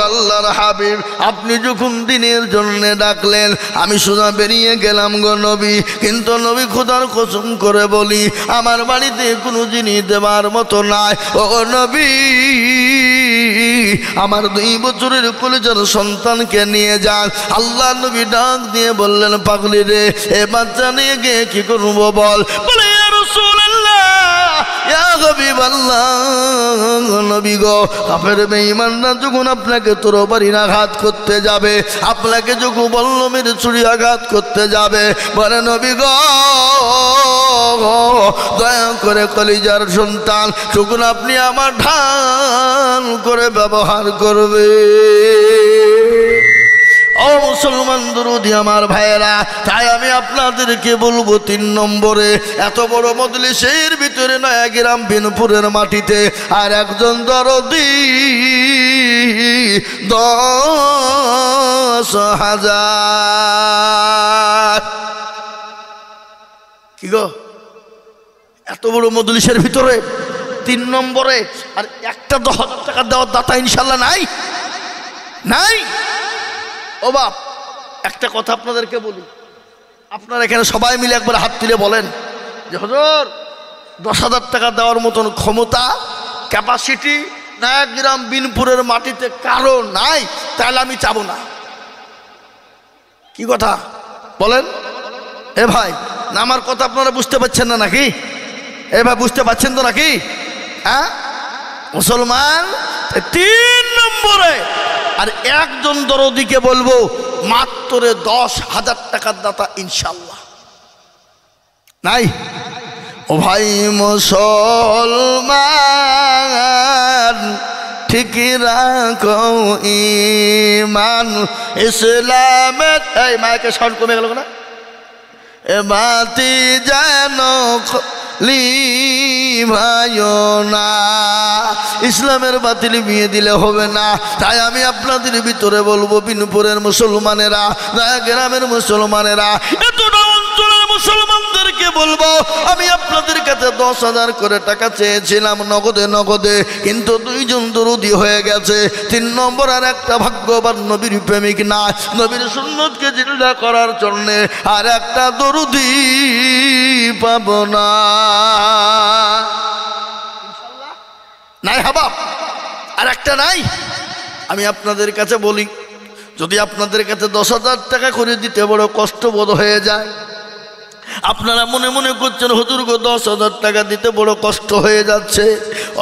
[SPEAKER 1] আল্লাহর হাবিব, আপনি যখন দিনের জন্য ডাকলেন আমি সোজা বেরিয়ে গেলাম গো নবী, কিন্তু নবী খোদার কসম করে বলি আমার বাড়িতে কোনো জিনিস দেবার মতো নাই। ও নবী আমার 2 বছরের কলিজার সন্তানকে নিয়ে যান। আল্লাহ নবী ডাক দিয়ে বললেন, পাগলি রে, এ বাচ্চা নিয়ে গিয়ে কি করবো বল? বলে ইয়া রাসূলুল্লাহ, ইয়া হাবিবাল্লাহ, নবী গো কাফের বেঈমানরা যখন আপনাকে তরবারির আঘাত করতে যাবে, আপনাকে যখন বল্লমের ছুরি আঘাত করতে যাবে, বলে নবী গো দয়া করে কলিজার সন্তান যখন আপনি আমার ঢাল করে ব্যবহার করবে। ও মুসলমান দরুদি আমার ভাইয়েরা, তাই আমি আপনাদেরকে বলবো 3 নম্বরে এত বড় মজলিসের ভিতরে নয়াগ্রাম বিনপুরের মাটিতে আর একজন দরদি 10,000। কি গো, এত বড় মজলিসের ভিতরে 3 নম্বরে আর একটা 10,000 টাকা দেওয়ার দাতা ইনশাল্লাহ নাই? নাই? ও বাপ, একটা কথা আপনাদেরকে বলি, আপনারা এখানে সবাই মিলে একবার হাত তুলে বলেন যে হুজুর 10,000 টাকা দেওয়ার মতন ক্ষমতা, ক্যাপাসিটি নয়াগ্রাম বিনপুরের মাটিতে কারো নাই, তাহলে আমি চাবো না। কি কথা বলেন? এ ভাই, না আমার কথা আপনারা বুঝতে পারছেন না নাকি? এ ভাই বুঝতে পারছেন তো নাকি? হ্যাঁ মুসলমান, 3 নম্বরে আর একজন দরদিকে বলবো মাত্র 10,000 টাকার দাতা ইনশাল্লাহ নাই? ও ভাই মুসলমান, ঠিক রাখো ঈমান ইসলামের। এই মাইকে সাউন্ড কমে গেল না? এ বাতি যেন না, ইসলামের বাতিল বিয়ে দিলে হবে না। তাই আমি আপনাদের ভিতরে বলবো, বিনপুরের মুসলমানেরা, গ্রামের মুসলমানেরা, এতটা অঞ্চলের মুসলমানদেরকে বলবো, আমি আপনাদের কাছে 10,000 করে টাকা চেয়েছিলাম নগদে নগদে, কিন্তু 2 জন দরদি হয়ে গেছে। 3 নম্বর আর একটা ভাগ্যবান নবীর প্রেমিক না, নবীর সুন্নতকে জিন্দা করার জন্যে আর একটা দরদি পাব না। নাই হাবাব, আর একটা নাই? আমি আপনাদের কাছে বলি, যদি আপনাদের কাছে 10,000 টাকা করে দিতে বড় কষ্ট বোধ হয়ে যায়, আপনারা মনে মনে করছেন হুজুর গো 10,000 টাকা দিতে বড় কষ্ট হয়ে যাচ্ছে,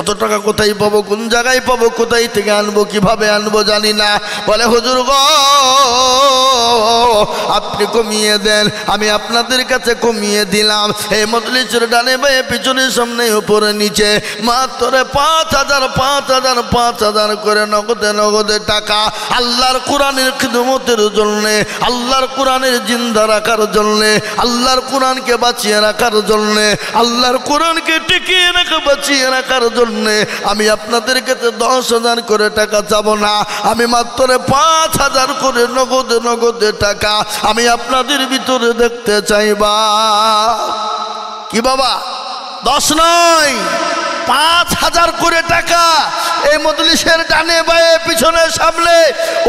[SPEAKER 1] অত টাকা কোথায় পাবো, কোন জায়গায় পাবো, কোথায় থেকে আনবো, কিভাবে আনবো জানি না। বলে হুজুর গো আপনি কমিয়ে দেন, আমি আপনাদের কাছে কমিয়ে দিলাম। এই মজলিসের ডানে বায়ে পিছনে সামনে উপরে নিচে মাত্র 5,000 5,000 5,000 করে নগদে নগদে টাকা আল্লাহর কোরআনের খিদমতের জন্যে, আল্লাহর কোরআনের জিন্দা রাখার জন্যে, আল্লাহর কোরআনকে বাঁচিয়ে রাখার জন্যে, আল্লাহর কোরআনকে টিকিয়ে রাখা বাঁচিয়ে রাখার জন্যে আমি আপনাদের কাছে 10,000 করে টাকা চাবো না, আমি মাত্র 5,000 করে নগদে নগদে টাকা আমি আপনাদের ভিতরে দেখতে চাইবা। কি বাবা 10 নয় 5,000 করে টাকা এই মজলিসের ডানে বায়ে পিছনে সামনে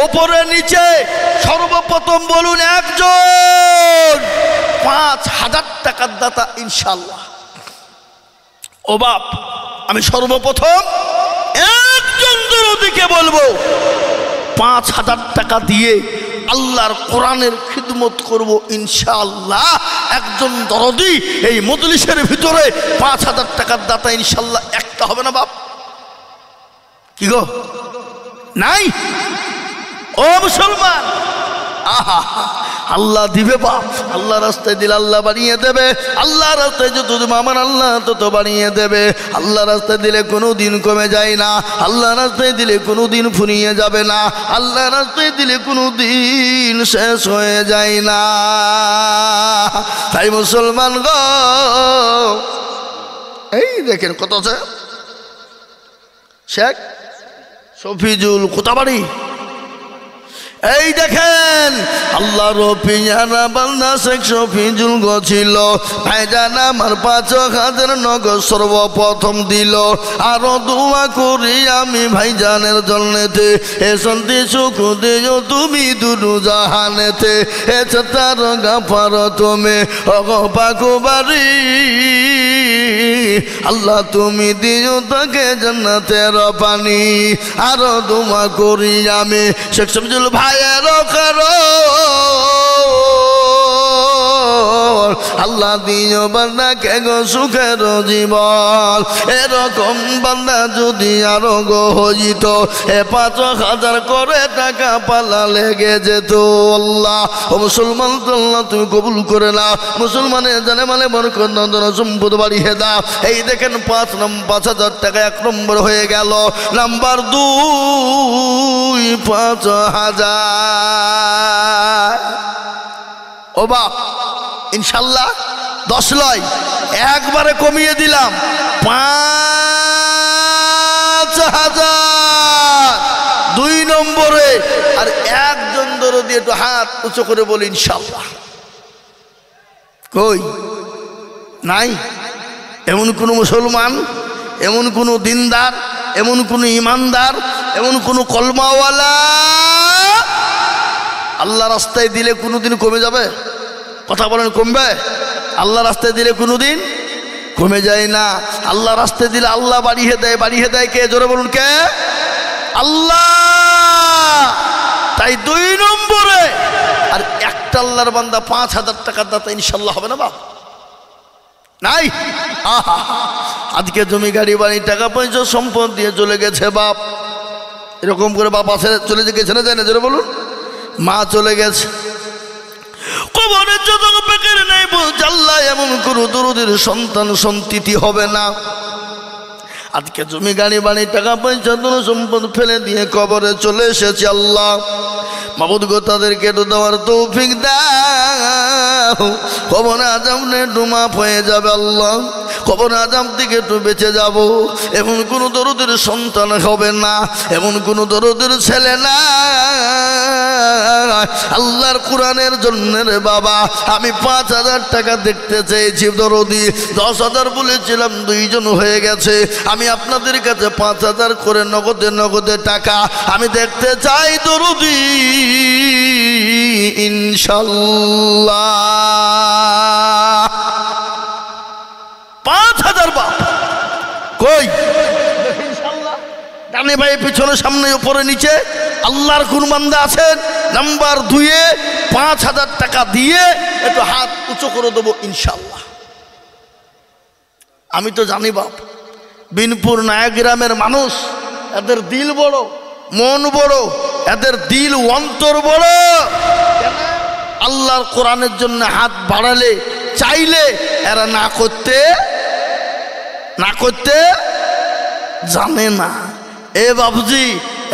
[SPEAKER 1] উপরে নিচে সর্বপ্রথম বলুন একজন 5,000 টাকার দাতা ইনশাআল্লাহ। ও বাপ আমি সর্বপ্রথম একজন দরদিকে বলবো 5,000 টাকা দিয়ে আল্লাহর কোরআনের খিদমত করব ইনশাআল্লাহ। একজন দরদি এই মজলিসের ভিতরে 5,000 টাকার দাতা ইনশাআল্লাহ একটা হবে না বাপ? কি গো নাই? ও মুসলমান আহা আল্লাহ দিবে বাপ, আল্লাহ রাস্তায় দিলে আল্লাহ বাড়িয়ে দেবে, আল্লাহ রাস্তায় যত আমার আল্লাহ তত বাড়িয়ে দেবে। আল্লাহ রাস্তায় দিলে কোনো দিন কমে যায় না, আল্লাহ রাস্তায় দিলে কোনো দিন ফুরিয়ে যাবে না, আল্লাহ রাস্তায় দিলে কোনো দিন শেষ হয়ে যায় না। তাই মুসলমান গো এই দেখেন কত আছে শেখ শফিজুল কোতাবাড়ি, এই দেখেন আল্লাহর পিয়ারা বান্দা শেখ শফিজুল গছিল ভাইজান আমার 5,000 নগদ সর্বপ্রথম দিল। আরো দোয়া করি আমি ভাইজানের জন্যতে এ শান্তি সুখ দিও তুমি দুরু জাহানেতে এ তার গাফার তুমি অগপাকুবারি আল্লাহ তুমি দিও তাকে জান্নাতের পানি। আরো দোয়া করি আমি শেখ শফিজুল ভাইয়ের করো আল্লাহ দিও বান্দাকে গো সুখের জীবন। এরকম বান্দা যদি আরো গো হইত এ 5,000 করে টাকা পালা লেগে যেত। আল্লাহ ও মুসলমান আল্লাহ তুমি কবুল করে না, মুসলমানের জানে মানে বরকত সম্পদ বাড়িয়ে দাও। এই দেখেন 5,000 টাকা 1 নম্বর হয়ে গেল। নাম্বার 2 5,000 ও বাপ ইনশাল্লাহ 10 লয় একবারে কমিয়ে দিলাম 5,000 2 নম্বরে। আর একজন দরদি একটু হাত উঁচু করে বলি ইনশাল্লাহ। কই নাই? এমন কোন মুসলমান, এমন কোন দিনদার, এমন কোন ইমানদার, এমন কোন কলমাওয়ালা আল্লাহ রাস্তায় দিলে কোনোদিন কমে যাবে? কথা বলেন কমবে? আল্লাহ রাস্তায় দিলে কোনোদিন কমে যায় না। আল্লাহ রাস্তায় দিলে আল্লাহ বাড়িয়ে দেয়। বাড়িয়ে দেয় কে? জোরে বলুন কে? আল্লাহ। তাই 2 নম্বরে আর একটা আল্লাহর বান্দা 5,000 টাকার দাতা ইনশাল্লাহ হবে না বাপ? নাই? আহা আজকে জমি গাড়ি বাড়ি টাকা পয়সা সম্পদ দিয়ে চলে গেছে বাপ। এরকম করে বাপ আছে চলে গেছে না যায় না? জোরে বলুন। মা চলে গেছে কবরের যত বেকার নাই বলছে আল্লাহ এমন কোনো দরদের সন্তান সন্ততি হবে না। আজকে জমি গাড়ি বাড়ি টাকা পয়সা ধন সম্পদ ফেলে দিয়ে কবরে চলে এসেছে। আল্লাহ মাবুদ গো তাদেরকে একটু দেওয়ার তৌফিক দাও। কবর আযাব একটু মাফ হয়ে যাবে আল্লাহ, কবর আযাব থেকে একটু বেঁচে যাব। এমন কোন দরদের সন্তান হবে না, এমন কোন দরদের ছেলে না। আল্লাহর কোরআনের জন্য রে বাবা আমি 5,000 টাকা দেখতে চেয়েছি দরদি 10,000 বলেছিলাম, 2 জন হয়ে গেছে। আমি আপনাদের কাছে 5,000 করে নগদে নগদে টাকা আমি দেখতে চাই দরদি ইনশাল্লাহ। 5,000 বাপ কই? ইনশাল্লাহ ডানে বায়ে পিছনে সামনে উপরে নিচে আল্লাহর কোন বান্দা আছেন নাম্বার 2-এ 5,000 টাকা দিয়ে একটু হাত উঁচু করে দেবো ইনশাআল্লাহ। আমি তো জানি বাপ, বিনপুর নায়াগ্রামের মানুষ, এদের দিল বড়, মন বড়, এদের দিল অন্তর বড়। আল্লাহর কোরআনের জন্য হাত বাড়ালে চাইলে এরা না করতে জানে না। এ বাবুজি,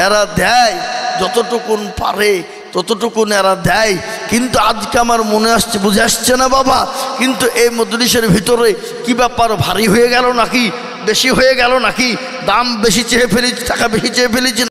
[SPEAKER 1] এরা দেয় যতটুকুন পারে ততটুকুন এরা দেয়। কিন্তু আজকে আমার মনে আসছে, বুঝে আসছে না বাবা, কিন্তু এই মজলিসের ভিতরে কি ব্যাপার, ভারী হয়ে গেল নাকি, বেশি হয়ে গেল নাকি, দাম বেশি চেয়ে ফেলেছি, টাকা বেশি চেয়ে ফেলেছি।